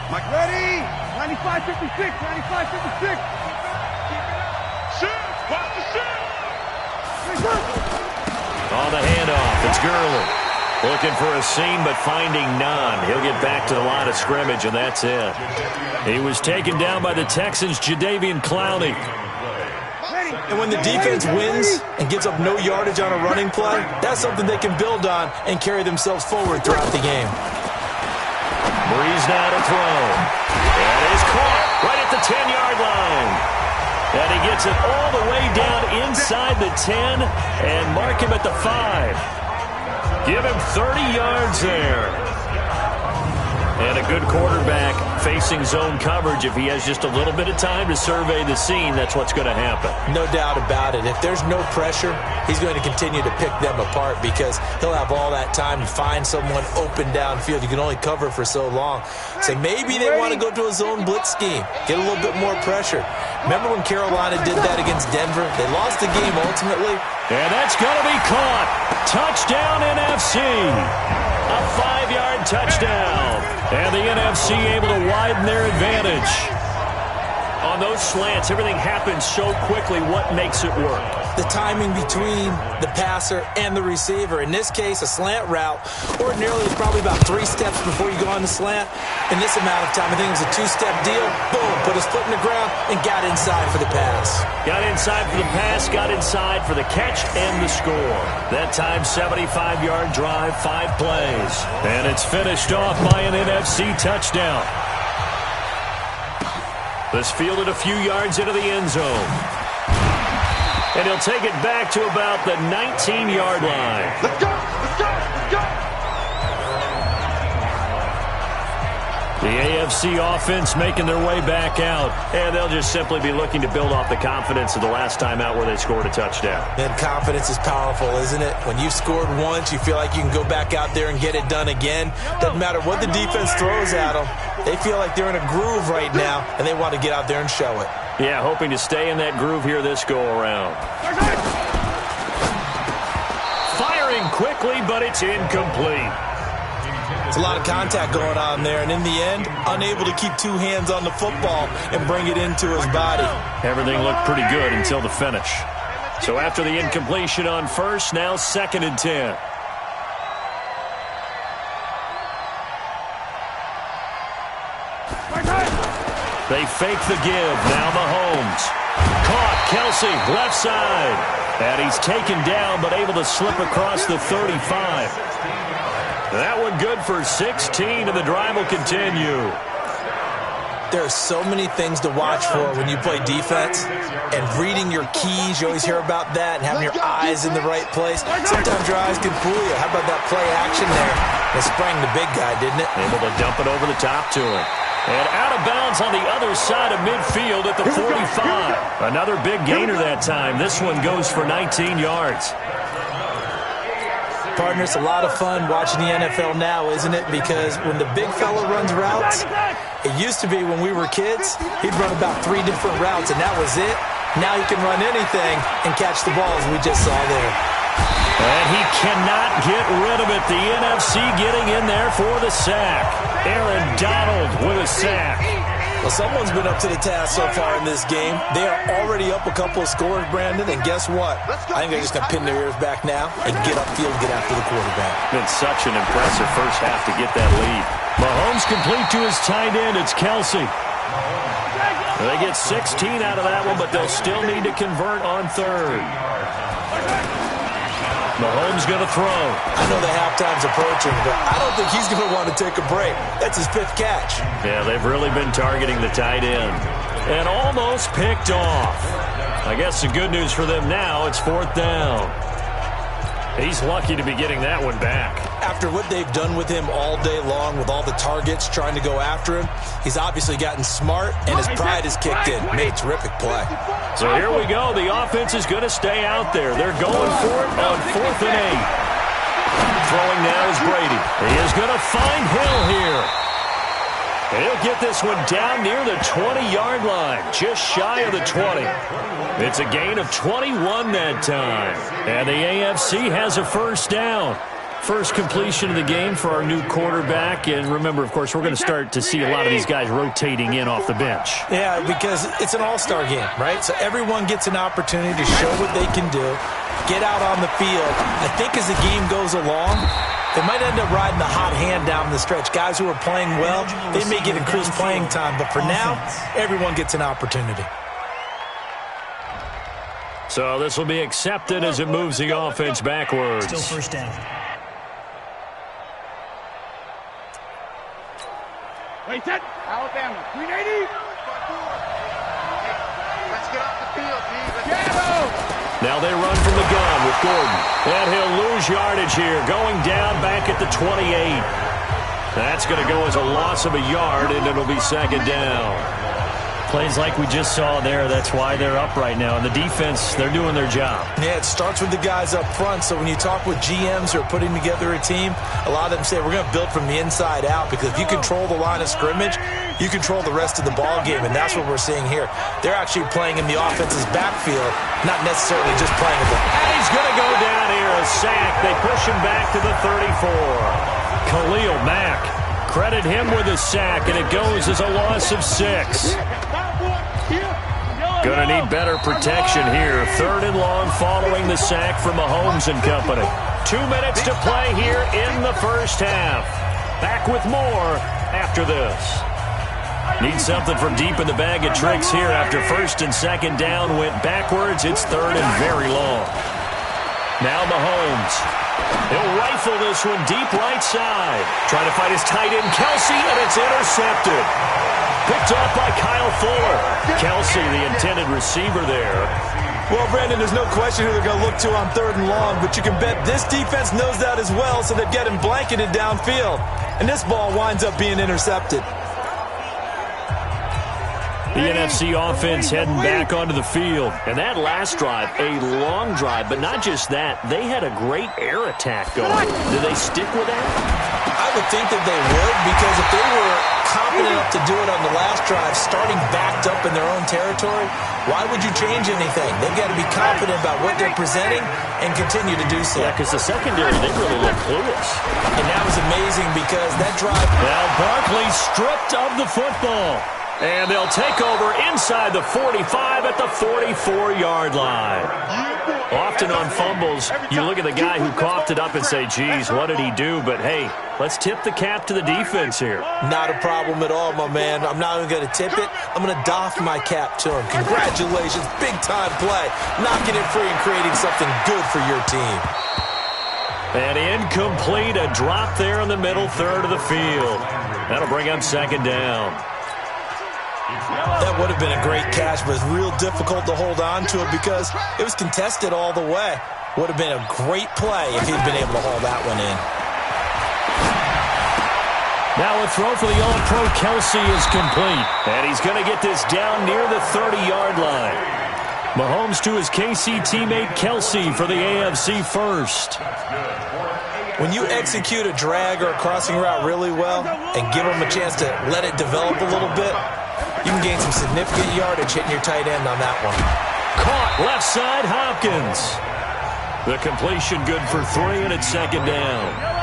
Mike, ready? 95-56, 95-56. Shoot, watch the shoot. On the handoff, it's Gurley. Looking for a seam, but finding none. He'll get back to the line of scrimmage, and that's it. He was taken down by the Texans' Jadeveon Clowney. And when the defense wins and gives up no yardage on a running play, that's something they can build on and carry themselves forward throughout the game. Breeze now to throw. And is caught right at the 10-yard line. And he gets it all the way down inside the 10 and mark him at the 5. Give him 30 yards there. And a good quarterback facing zone coverage. If he has just a little bit of time to survey the scene, that's what's going to happen. No doubt about it. If there's no pressure, he's going to continue to pick them apart because he'll have all that time to find someone open downfield. You can only cover for so long. So maybe they want to go to a zone blitz scheme, get a little bit more pressure. Remember when Carolina did that against Denver? They lost the game ultimately. And that's going to be caught. Touchdown NFC. A 5-yard touchdown. And the NFC able to widen their advantage. On those slants, everything happens so quickly. What makes it work? The timing between the passer and the receiver. In this case, a slant route ordinarily is probably about 3 steps before you go on the slant. In this amount of time, I think it was a 2-step deal. Boom, put his foot in the ground and got inside for the pass. Got inside for the pass, got inside for the catch and the score. That time, 75-yard drive, 5 plays. And it's finished off by an NFC touchdown. This fielded a few yards into the end zone. And he'll take it back to about the 19-yard line. Let's go, let's go, let's go. The AFC offense making their way back out. And they'll just simply be looking to build off the confidence of the last time out where they scored a touchdown. And confidence is powerful, isn't it? When you've scored once, you feel like you can go back out there and get it done again. Doesn't matter what the defense throws at them. They feel like they're in a groove right now, and they want to get out there and show it. Yeah, hoping to stay in that groove here this go-around. Firing quickly, but it's incomplete. It's a lot of contact going on there, and in the end, unable to keep 2 hands on the football and bring it into his body. Everything looked pretty good until the finish. So after the incompletion on first, now 2nd and 10. They fake the give. Now Mahomes. Caught. Kelsey, left side. And he's taken down, but able to slip across the 35. That one good for 16, and the drive will continue. There are so many things to watch for when you play defense. And reading your keys, you always hear about that, and having your eyes in the right place. Sometimes your eyes can fool you. How about that play action there? It sprang the big guy, didn't it? Able to dump it over the top to him. And out of bounds on the other side of midfield at the 45. Another big gainer that time. This one goes for 19 yards. Partner, it's a lot of fun watching the NFL now, isn't it? Because when the big fella runs routes, it used to be when we were kids, he'd run about 3 different routes, and that was it. Now he can run anything and catch the ball, as we just saw there. And he cannot get rid of it. The NFC getting in there for the sack. Aaron Donald with a sack. Well, someone's been up to the task so far in this game. They are already up a couple of scores, Brandon, and guess what? I think they're just going to pin their ears back now and get upfield and get after the quarterback. Been such an impressive first half to get that lead. Mahomes complete to his tight end. It's Kelsey. They get 16 out of that one, but they'll still need to convert on third. Mahomes going to throw. I know the halftime's approaching, but I don't think he's going to want to take a break. That's his 5th catch. Yeah, they've really been targeting the tight end. And almost picked off. I guess the good news for them now, it's 4th down. He's lucky to be getting that one back. After what they've done with him all day long, with all the targets trying to go after him, he's obviously gotten smart, and his pride has kicked in. Made a terrific play. So here we go. The offense is going to stay out there. They're going for it on 4th and 8. Throwing now is Brady. He is going to find Hill here. He'll get this one down near the 20-yard line, just shy of the 20. It's a gain of 21 that time. And the AFC has a first down. First completion of the game for our new quarterback. And remember, of course, we're going to start to see a lot of these guys rotating in off the bench. Yeah, because it's an all-star game, right? So everyone gets an opportunity to show what they can do, get out on the field. I think as the game goes along, they might end up riding the hot hand down the stretch. Guys who are playing well, they may get increased playing time. But for now, everyone gets an opportunity. So this will be accepted as it moves the offense backwards. Still first down. Wait, set. Alabama, 380. Let's get off the field, D. Now they run from the gun with Gordon. And he'll lose yardage here, going down back at the 28. That's going to go as a loss of a yard, and it'll be 2nd down. Plays like we just saw there, that's why they're up right now. And the defense, they're doing their job. Yeah, it starts with the guys up front. So when you talk with GMs who are putting together a team, a lot of them say we're going to build from the inside out, because if you control the line of scrimmage, you control the rest of the ball game, and that's what we're seeing here. They're actually playing in the offense's backfield, not necessarily just playing at the... And he's going to go down here, a sack. They push him back to the 34. Khalil Mack, credit him with a sack, and it goes as a loss of 6. Going to need better protection here. 3rd and long following the sack from Mahomes and company. 2 minutes to play here in the first half. Back with more after this. Need something from deep in the bag of tricks here after 1st and 2nd down went backwards. It's 3rd and very long. Now Mahomes. He'll rifle this one deep right side. Trying to find his tight end, Kelsey, and it's intercepted. Picked off by Kyle Fuller. Kelsey, the intended receiver there. Well, Brandon, there's no question who they're going to look to on 3rd and long, but you can bet this defense knows that as well, so they're getting blanketed downfield. And this ball winds up being intercepted. The NFC offense heading back onto the field. And that last drive, a long drive, but not just that. They had a great air attack going. Do they stick with that? I would think that they would, because if they were confident enough to do it on the last drive, starting backed up in their own territory, why would you change anything? They've got to be confident about what they're presenting and continue to do so. Yeah, because the secondary, they really look clueless. And that was amazing, because that drive... Now Barkley stripped of the football. And they'll take over inside the 45 at the 44-yard line. Often on fumbles, you look at the guy who coughed it up and say, geez, what did he do? But, hey, let's tip the cap to the defense here. Not a problem at all, my man. I'm not even going to tip it. I'm going to doff my cap to him. Congratulations. Big-time play. Knocking it free and creating something good for your team. And incomplete, a drop there in the middle third of the field. That'll bring up second down. That would have been a great catch, but it's real difficult to hold on to it because it was contested all the way. Would have been a great play if he'd been able to haul that one in. Now a throw for the All-Pro Kelsey is complete. And he's going to get this down near the 30-yard line. Mahomes to his KC teammate Kelsey for the AFC first. When you execute a drag or a crossing route really well and give them a chance to let it develop a little bit, you can gain some significant yardage hitting your tight end on that one. Caught left side, Hopkins. The completion good for 3, and it's second down.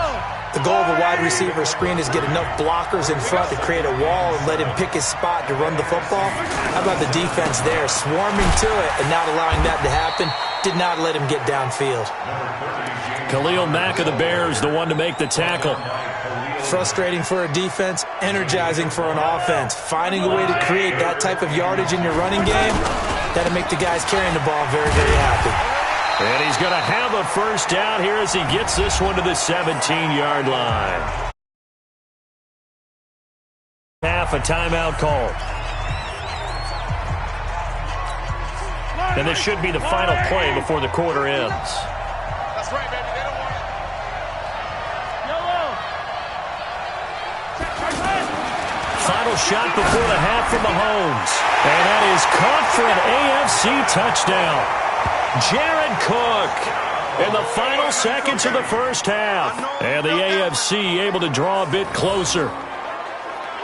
The goal of a wide receiver screen is get enough blockers in front to create a wall and let him pick his spot to run the football. How about the defense there, swarming to it and not allowing that to happen? Did not let him get downfield. Khalil Mack of the Bears, the one to make the tackle. Frustrating for a defense, energizing for an offense. Finding a way to create that type of yardage in your running game, that'll make the guys carrying the ball very, very happy. And he's going to have a first down here as he gets this one to the 17-yard line. Half a timeout call. And this should be the final play before the quarter ends. That's right, baby. They don't want it. Final shot before the half from Mahomes. And that is caught for an AFC touchdown. Jared Cook in the final seconds of the first half. And the AFC able to draw a bit closer.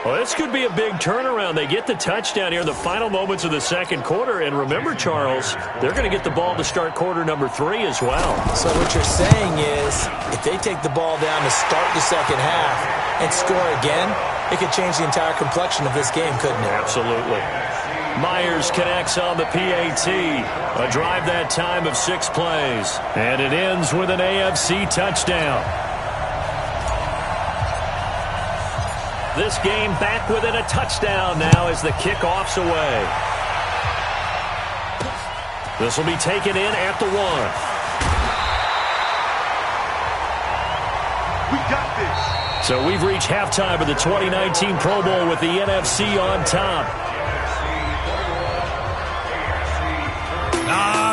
Well, this could be a big turnaround. They get the touchdown here in the final moments of the second quarter. And remember, Charles, they're going to get the ball to start quarter number 3 as well. So what you're saying is if they take the ball down to start the second half and score again, it could change the entire complexion of this game, couldn't it? Absolutely. Myers connects on the PAT. A drive that time of 6 plays. And it ends with an AFC touchdown. This game back within a touchdown now as the kickoff's away. This will be taken in at the 1. We got this. So we've reached halftime of the 2019 Pro Bowl with the NFC on top.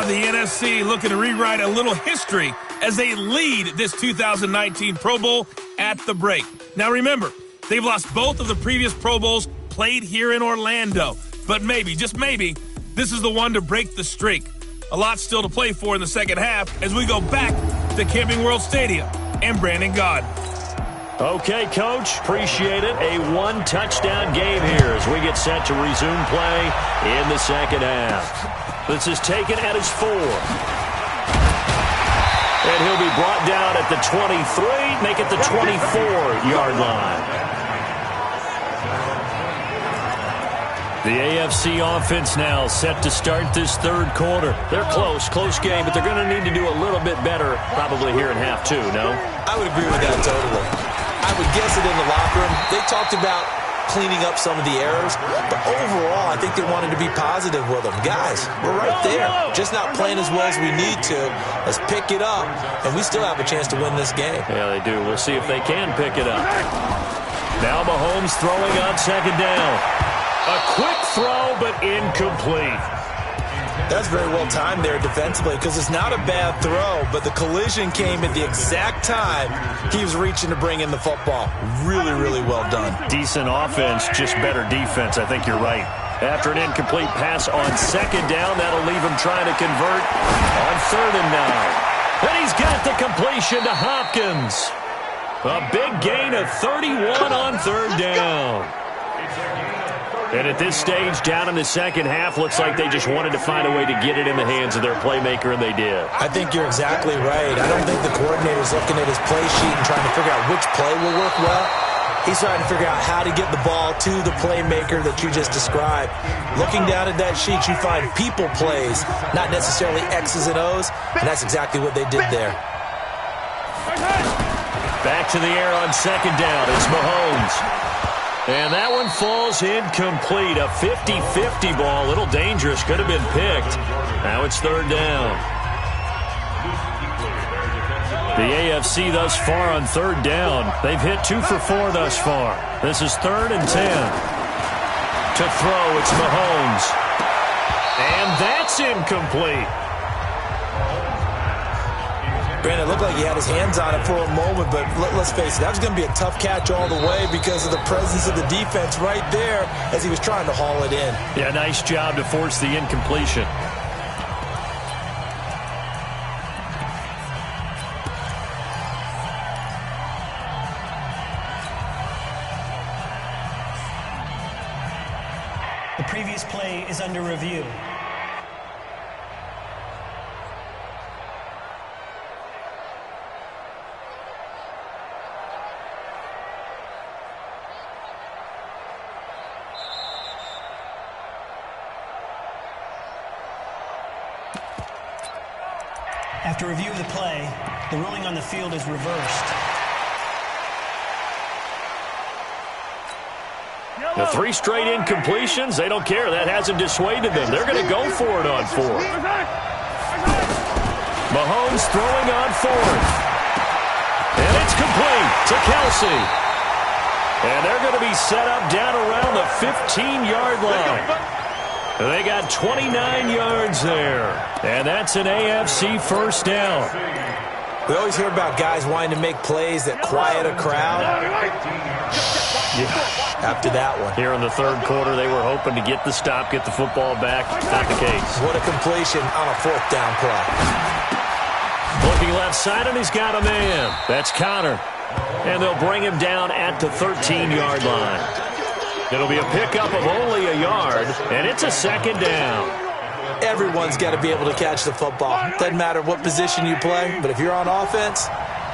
The NFC looking to rewrite a little history as they lead this 2019 Pro Bowl at the break. Now remember, they've lost both of the previous Pro Bowls played here in Orlando. But maybe, just maybe, this is the one to break the streak. A lot still to play for in the second half as we go back to Camping World Stadium and Brandon Gaudin. Okay, Coach, appreciate it. A 1-touchdown game here as we get set to resume play in the second half. This is taken at his 4. And he'll be brought down at the 23, make it the 24-yard line. The AFC offense now set to start this third quarter. They're close game, but they're going to need to do a little bit better probably here in half 2, no? I would agree with that totally. I would guess it in the locker room. They talked about cleaning up some of the errors, but overall, I think they wanted to be positive with them. Guys, we're right there. Just not playing as well as we need to. Let's pick it up, and we still have a chance to win this game. Yeah, they do. We'll see if they can pick it up. Now Mahomes throwing on second down. A quick throw, but incomplete. That's very well timed there defensively because it's not a bad throw, but the collision came at the exact time he was reaching to bring in the football. Really, really well done. Decent offense, just better defense. I think you're right. After an incomplete pass on second down, that'll leave him trying to convert on 3rd and 9. And he's got the completion to Hopkins. A big gain of 31 on 3rd down. And at this stage, down in the second half, looks like they just wanted to find a way to get it in the hands of their playmaker, and they did. I think you're exactly right. I don't think the coordinator's looking at his play sheet and trying to figure out which play will work well. He's trying to figure out how to get the ball to the playmaker that you just described. Looking down at that sheet, you find people plays, not necessarily X's and O's, and that's exactly what they did there. Back to the air on second down. It's Mahomes. And that one falls incomplete. A 50-50 ball. A little dangerous. Could have been picked. Now it's third down. The AFC thus far on third down. They've hit 2 for 4 thus far. This is 3rd and 10. To throw, it's Mahomes. And that's incomplete. Brandon, it looked like he had his hands on it for a moment, but let's face it, that was going to be a tough catch all the way because of the presence of the defense right there as he was trying to haul it in. Yeah, nice job to force the incompletion. The previous play is under review. After review of the play, the ruling on the field is reversed. The 3 straight incompletions, they don't care. That hasn't dissuaded them. They're going to go for it on 4th. Mahomes throwing on 4th. And it's complete to Kelsey. And they're going to be set up down around the 15-yard line. They got 29 yards there. And that's an AFC first down. We always hear about guys wanting to make plays that quiet a crowd. Yeah, after that one. Here in the third quarter, they were hoping to get the stop, get the football back. Not the case. What a completion on a 4th down play. Looking left side, and he's got a man. That's Connor. And they'll bring him down at the 13-yard line. It'll be a pickup of only a yard, and it's a second down. Everyone's got to be able to catch the football. Doesn't matter what position you play, but if you're on offense,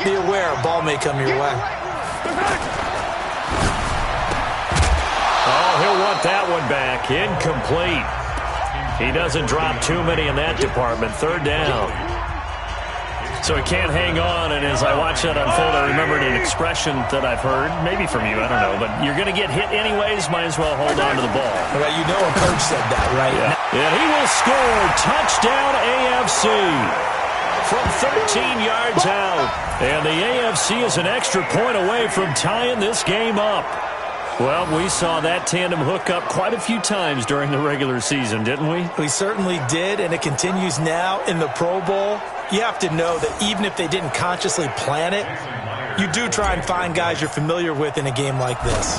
be aware a ball may come your way. Oh, he'll want that one back. Incomplete. He doesn't drop too many in that department. Third down. So he can't hang on, and as I watch that unfold, I remembered an expression that I've heard, maybe from you, I don't know, but you're going to get hit anyways, might as well hold on to the ball. Well, you know a coach said that, right? Yeah. And he will score. Touchdown AFC from 13 yards out. And the AFC is an extra point away from tying this game up. Well, we saw that tandem hook up quite a few times during the regular season, didn't we? We certainly did, and it continues now in the Pro Bowl. You have to know that even if they didn't consciously plan it, you do try and find guys you're familiar with in a game like this.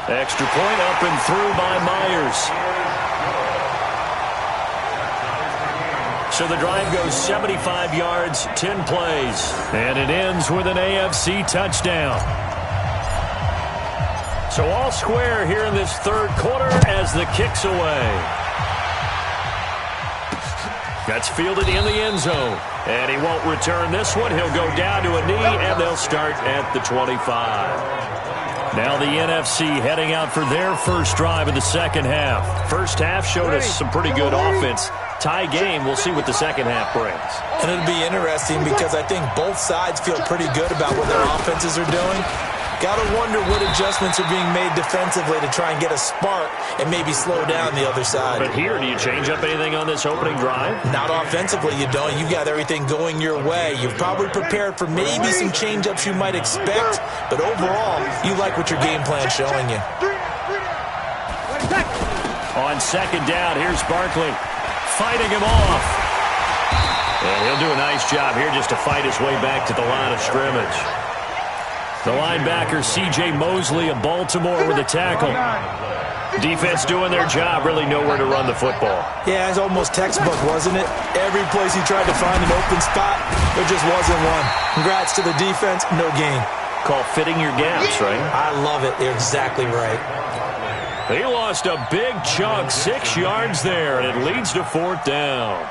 Extra point up and through by Myers. So the drive goes 75 yards, 10 plays, and it ends with an AFC touchdown. So all square here in this third quarter as the kick's away. That's fielded in the end zone. And he won't return this one. He'll go down to a knee, and they'll start at the 25. Now the NFC heading out for their first drive of the second half. First half showed us some pretty good offense. Tie game, we'll see what the second half brings. And it'll be interesting because I think both sides feel pretty good about what their offenses are doing. Got to wonder what adjustments are being made defensively to try and get a spark and maybe slow down the other side. But here, do you change up anything on this opening drive? Not offensively, you don't. You've got everything going your way. You've probably prepared for maybe some change-ups you might expect, but overall, you like what your game plan's showing you. On second down, here's Barkley fighting him off. And he'll do a nice job here just to fight his way back to the line of scrimmage. The linebacker, C.J. Mosley of Baltimore with a tackle. Defense doing their job, really nowhere to run the football. Yeah, it's almost textbook, wasn't it? Every place he tried to find an open spot, there just wasn't one. Congrats to the defense, no gain. Call fitting your gaps, right? I love it. You're exactly right. He lost a big chunk, 6 yards there, and it leads to fourth down.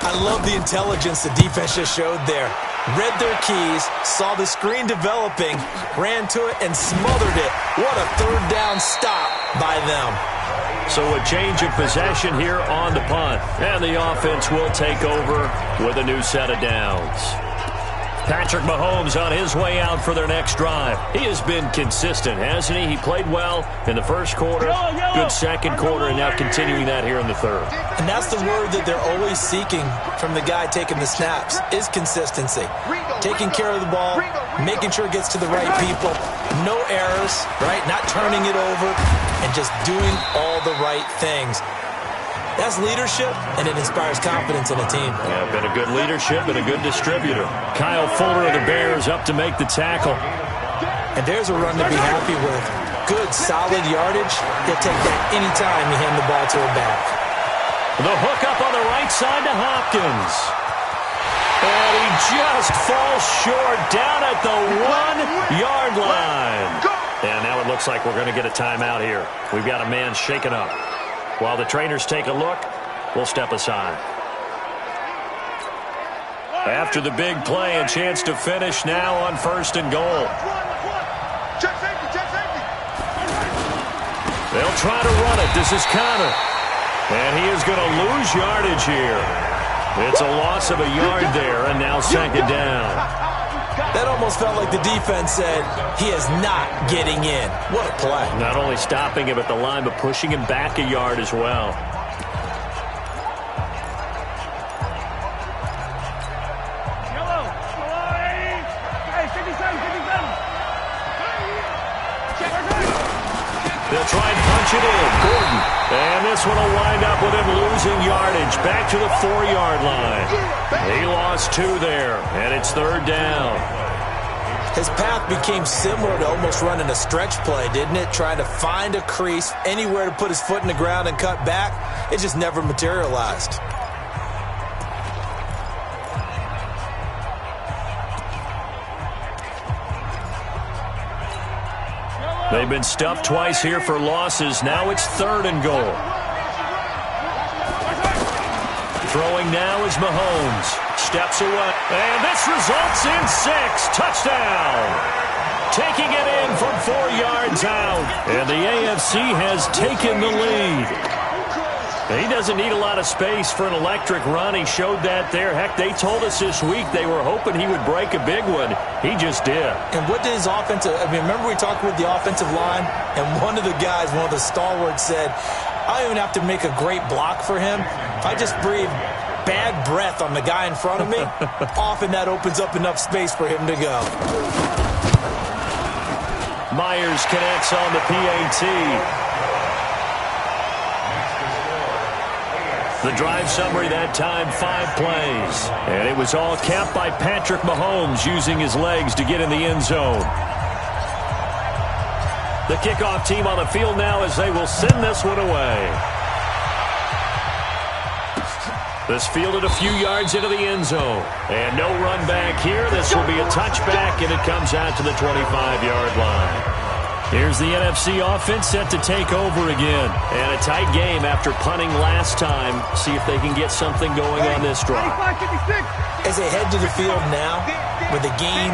I love the intelligence the defense just showed there. read their keys, saw the screen developing, ran to it, and smothered it. What a third down stop by them. So a change of possession here on the punt. And the offense will take over with a new set of downs. Patrick Mahomes on his way out for their next drive. He has been consistent, hasn't he? He played well in the first quarter, good second quarter, and now continuing that here in the third. And that's the word that they're always seeking from the guy taking the snaps, is consistency. Taking care of the ball, making sure it gets to the right people, no errors, right? Not turning it over, and just doing all the right things. That's leadership, and it inspires confidence in a team. Yeah, been a good leadership and a good distributor. Kyle Fuller of the Bears up to make the tackle. And there's a run to be happy with. Good, solid yardage. He'll take that anytime you hand the ball to a back. The hook up on the right side to Hopkins. And he just falls short down at the 1-yard line. And now it looks like we're going to get a timeout here. We've got a man shaken up. While the trainers take a look, we'll step aside. After the big play, a chance to finish now on 1st and goal. They'll try to run it. This is Connor. And he is going to lose yardage here. It's a loss of a yard there, and now 2nd down. That almost felt like the defense said, he is not getting in. What a play. Not only stopping him at the line, but pushing him back a yard as well. They'll try and punch it in. Gordon. And this one will wind up with him losing yardage. Back to the 4-yard line. He lost 2 there, and it's 3rd down. His path became similar to almost running a stretch play, didn't it? Trying to find a crease, anywhere to put his foot in the ground and cut back. It just never materialized. They've been stuffed twice here for losses. Now it's 3rd and goal. Throwing now is Mahomes. Steps away. And this results in 6. Touchdown. Taking it in from 4 yards out. And the AFC has taken the lead. He doesn't need a lot of space for an electric run. He showed that there. Heck, they told us this week they were hoping he would break a big one. He just did. And what did his offensive... I mean, remember we talked with the offensive line? And one of the guys, one of the stalwarts said, I don't even have to make a great block for him. If I just breathe bad breath on the guy in front of me, often that opens up enough space for him to go. Myers connects on the PAT. The drive summary that time, 5 plays. And it was all capped by Patrick Mahomes using his legs to get in the end zone. The kickoff team on the field now as they will send this one away. This fielded a few yards into the end zone. And no run back here. This will be a touchback, and it comes out to the 25-yard line. Here's the NFC offense set to take over again. And a tight game after punting last time. See if they can get something going on this drive. As they head to the field now, with the game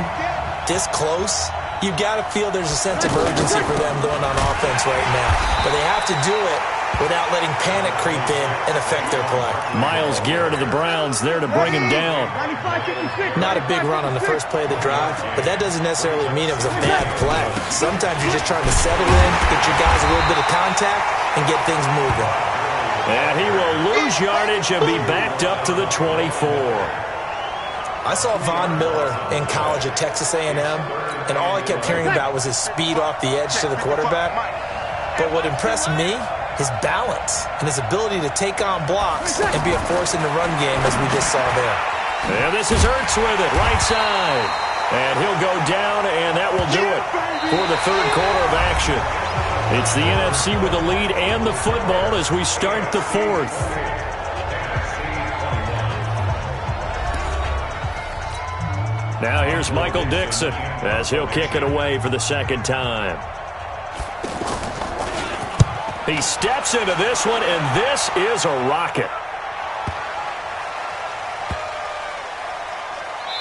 this close, you've got to feel there's a sense of urgency for them going on offense right now. But they have to do it without letting panic creep in and affect their play. Myles Garrett of the Browns there to bring him down. Not a big run on the first play of the drive, but that doesn't necessarily mean it was a bad play. Sometimes you're just trying to settle in, get your guys a little bit of contact, and get things moving. And he will lose yardage and be backed up to the 24. I saw Von Miller in college at Texas A&M, and all I kept hearing about was his speed off the edge to the quarterback. But what impressed me, his balance and his ability to take on blocks and be a force in the run game, as we just saw there. And this is Ertz with it, right side. And he'll go down, and that will do it for the 3rd quarter of action. It's the NFC with the lead and the football as we start the 4th. Now here's Michael Dixon as he'll kick it away for the 2nd time. He steps into this one, and this is a rocket.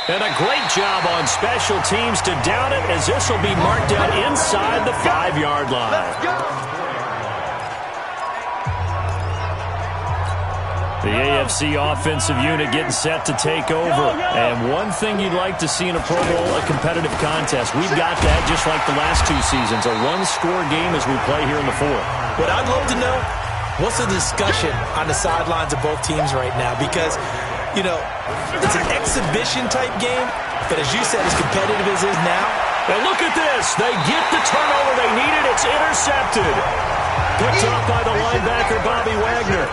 And a great job on special teams to down it, as this will be marked out inside the 5-yard line. The AFC offensive unit getting set to take over. And one thing you'd like to see in a Pro Bowl, a competitive contest. We've got that just like the last 2 seasons, a one-score game as we play here in the 4th. What I'd love to know, what's the discussion on the sidelines of both teams right now? Because, you know, it's an exhibition-type game, but as you said, as competitive as it is now. And look at this. They get the turnover they needed. It's intercepted. Picked off by the linebacker, Bobby Wagner.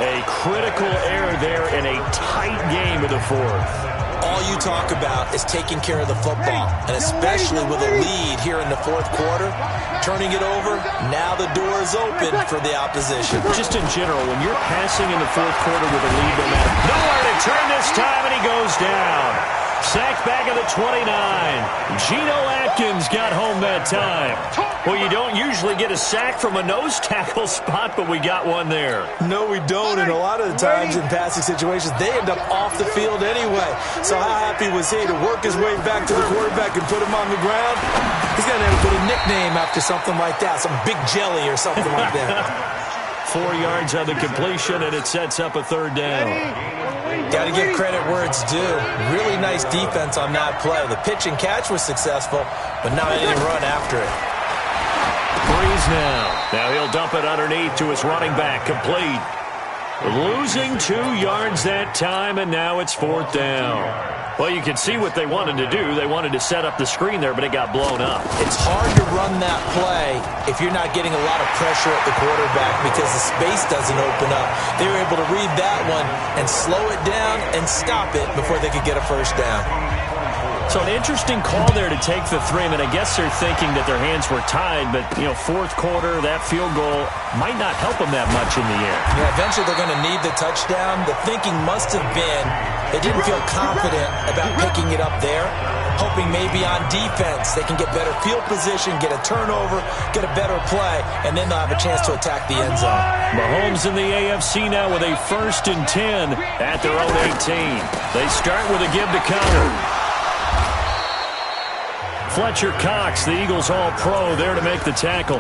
A critical error there in a tight game in the 4th. All you talk about is taking care of the football, and especially with a lead here in the 4th quarter, turning it over, now the door is open for the opposition. Just in general, when you're passing in the 4th quarter with a lead, no matter nowhere to turn this time, and he goes down. Sacked back at the 29. Geno Atkins got home that time. Well, you don't usually get a sack from a nose tackle spot, but we got one there. No, we don't, and a lot of the times in passing situations, they end up off the field anyway. So how happy was he to work his way back to the quarterback and put him on the ground? He's going to have to put a nickname after something like that, some Big Jelly or something like that. 4 yards on the completion, and it sets up a 3rd down. Got to give credit where it's due. Really nice defense on that play. The pitch and catch was successful, but now he didn't run after it. Breeze now. Now he'll dump it underneath to his running back. Complete. Losing 2 yards that time, and now it's 4th down. Well, you can see what they wanted to do. They wanted to set up the screen there, but it got blown up. It's hard to run that play if you're not getting a lot of pressure at the quarterback because the space doesn't open up. They were able to read that one and slow it down and stop it before they could get a 1st down. So an interesting call there to take the 3. I mean, I guess they're thinking that their hands were tied, but, you know, 4th quarter, that field goal might not help them that much in the end. Yeah, eventually they're going to need the touchdown. The thinking must have been they didn't feel confident about picking it up there, hoping maybe on defense they can get better field position, get a turnover, get a better play, and then they'll have a chance to attack the end zone. Mahomes in the AFC now with a 1st and 10 at their own 18. They start with a give to counter. Fletcher Cox, the Eagles All-Pro, there to make the tackle.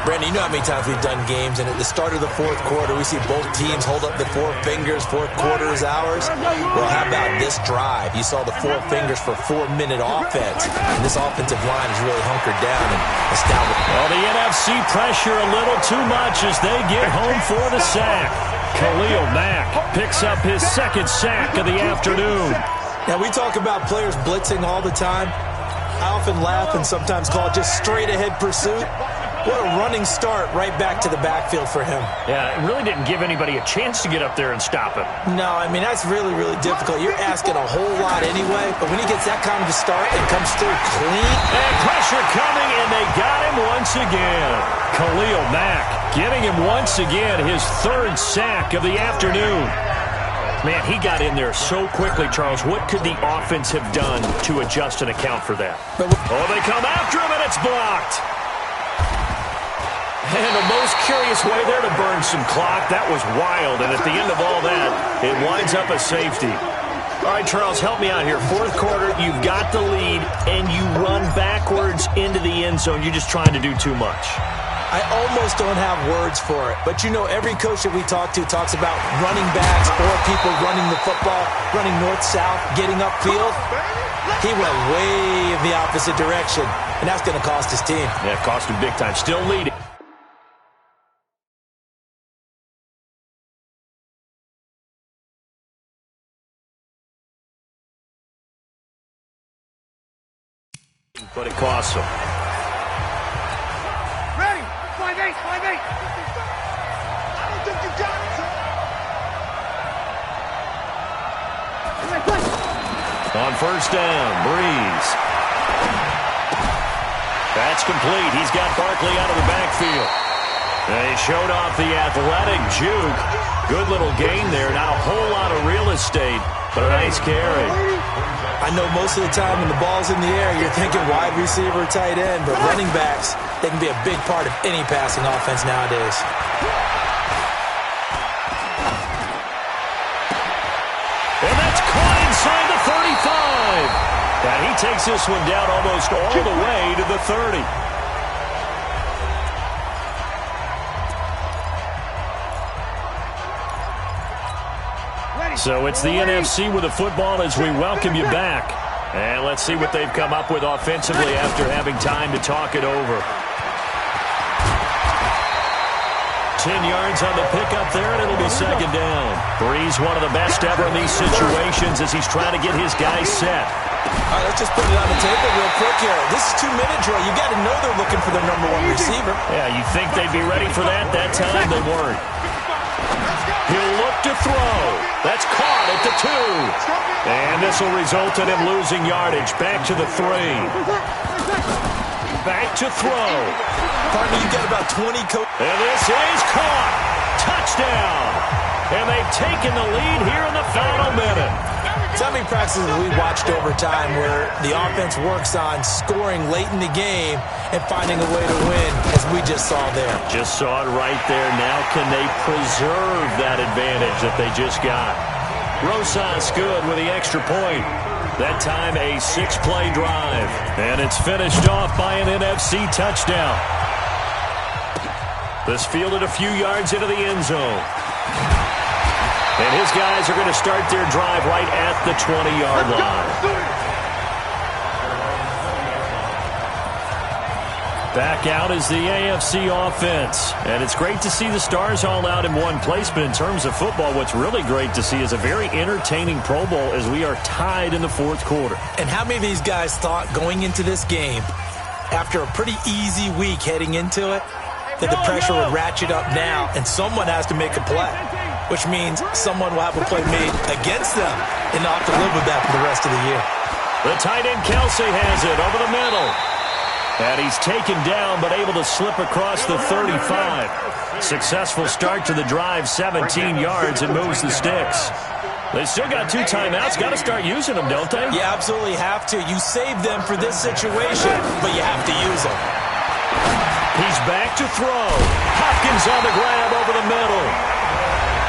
Brandon, you know how many times we've done games, and at the start of the 4th quarter, we see both teams hold up the 4 fingers, 4th quarter is ours. Well, how about this drive? You saw the 4 fingers for 4-minute offense, and this offensive line is really hunkered down and established. Well, the NFC pressure a little too much as they get home for the sack. Khalil Mack picks up his 2nd sack of the afternoon. Now, we talk about players blitzing all the time. I often laugh and sometimes call it just straight-ahead pursuit. What a running start right back to the backfield for him. Yeah, it really didn't give anybody a chance to get up there and stop him. No, I mean, that's really, really difficult. You're asking a whole lot anyway, but when he gets that kind of a start and comes through clean. And pressure coming, and they got him once again. Khalil Mack getting him once again, his 3rd sack of the afternoon. Man, he got in there so quickly, Charles. What could the offense have done to adjust and account for that? Oh, they come after him, and it's blocked. And the most curious way there to burn some clock. That was wild, and at the end of all that, it winds up a safety. All right, Charles, help me out here. 4th quarter, you've got the lead, and you run backwards into the end zone. You're just trying to do too much. I almost don't have words for it, but you know every coach that we talk to talks about running backs or people running the football, running north-south, getting upfield. He went way in the opposite direction, and that's going to cost his team. Yeah, it cost him big time. Still leading. But it costs him. Ready? 5-8, 5-8. I don't think you got it. On 1st down, Breeze. That's complete. He's got Barkley out of the backfield. They showed off the athletic juke. Good little gain there. Not a whole lot of real estate, but a nice carry. I know most of the time when the ball's in the air, you're thinking wide receiver, tight end, but running backs, they can be a big part of any passing offense nowadays. And that's caught inside the 35. takes this one down almost all the way to the 30. So it's the NFC with the football as we welcome you back. And let's see what they've come up with offensively after having time to talk it over. 10 yards on the pickup there, and it'll be second down. Breeze, one of the best ever in these situations as he's trying to get his guys set. All right, let's just put it on the table real quick here. This is 2-minute drill. You got to know they're looking for their number one receiver. Yeah, you think they'd be ready for that? That time they weren't. He'll look to throw. That's caught at the 2. And this will result in him losing yardage. Back to the 3. Back to throw. Partner, you got about 20 And this is caught. Touchdown. And they've taken the lead here in the final minute. So many practices we watched over time where the offense works on scoring late in the game and finding a way to win, as we just saw there. Just saw it right there. Now can they preserve that advantage that they just got? Rosas good with the extra point. That time a 6-play drive. And it's finished off by an NFC touchdown. This fielded a few yards into the end zone. And his guys are going to start their drive right at the 20-yard line. Back out is the AFC offense. And it's great to see the stars all out in one place, but in terms of football, what's really great to see is a very entertaining Pro Bowl as we are tied in the fourth quarter. And how many of these guys thought going into this game, after a pretty easy week heading into it, that the pressure would ratchet up now and someone has to make a play, which means someone will have a play made against them and not have to live with that for the rest of the year. The tight end Kelsey has it over the middle. And he's taken down but able to slip across the 35. Successful start to the drive, 17 yards, and moves the sticks. They still got 2 timeouts. Got to start using them, don't they? You absolutely have to. You save them for this situation, but you have to use them. He's back to throw. Hopkins on the grab over the middle.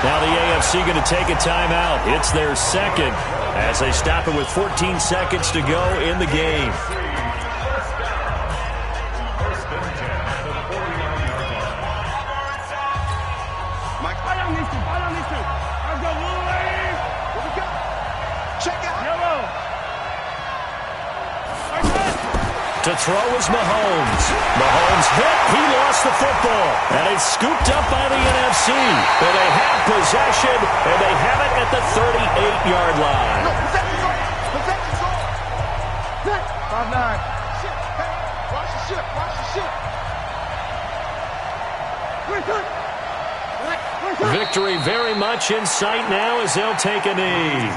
Now the AFC going to take a timeout. It's their second as they stop it with 14 seconds to go in the game. To throw is Mahomes. Mahomes hit. He lost the football. And it's scooped up by the NFC. And they have possession, and they have it at the 38-yard line. No, possession zone. 5-9. Shit. Hey, watch the ship. Watch the ship. Victory very much in sight now as they'll take a knee.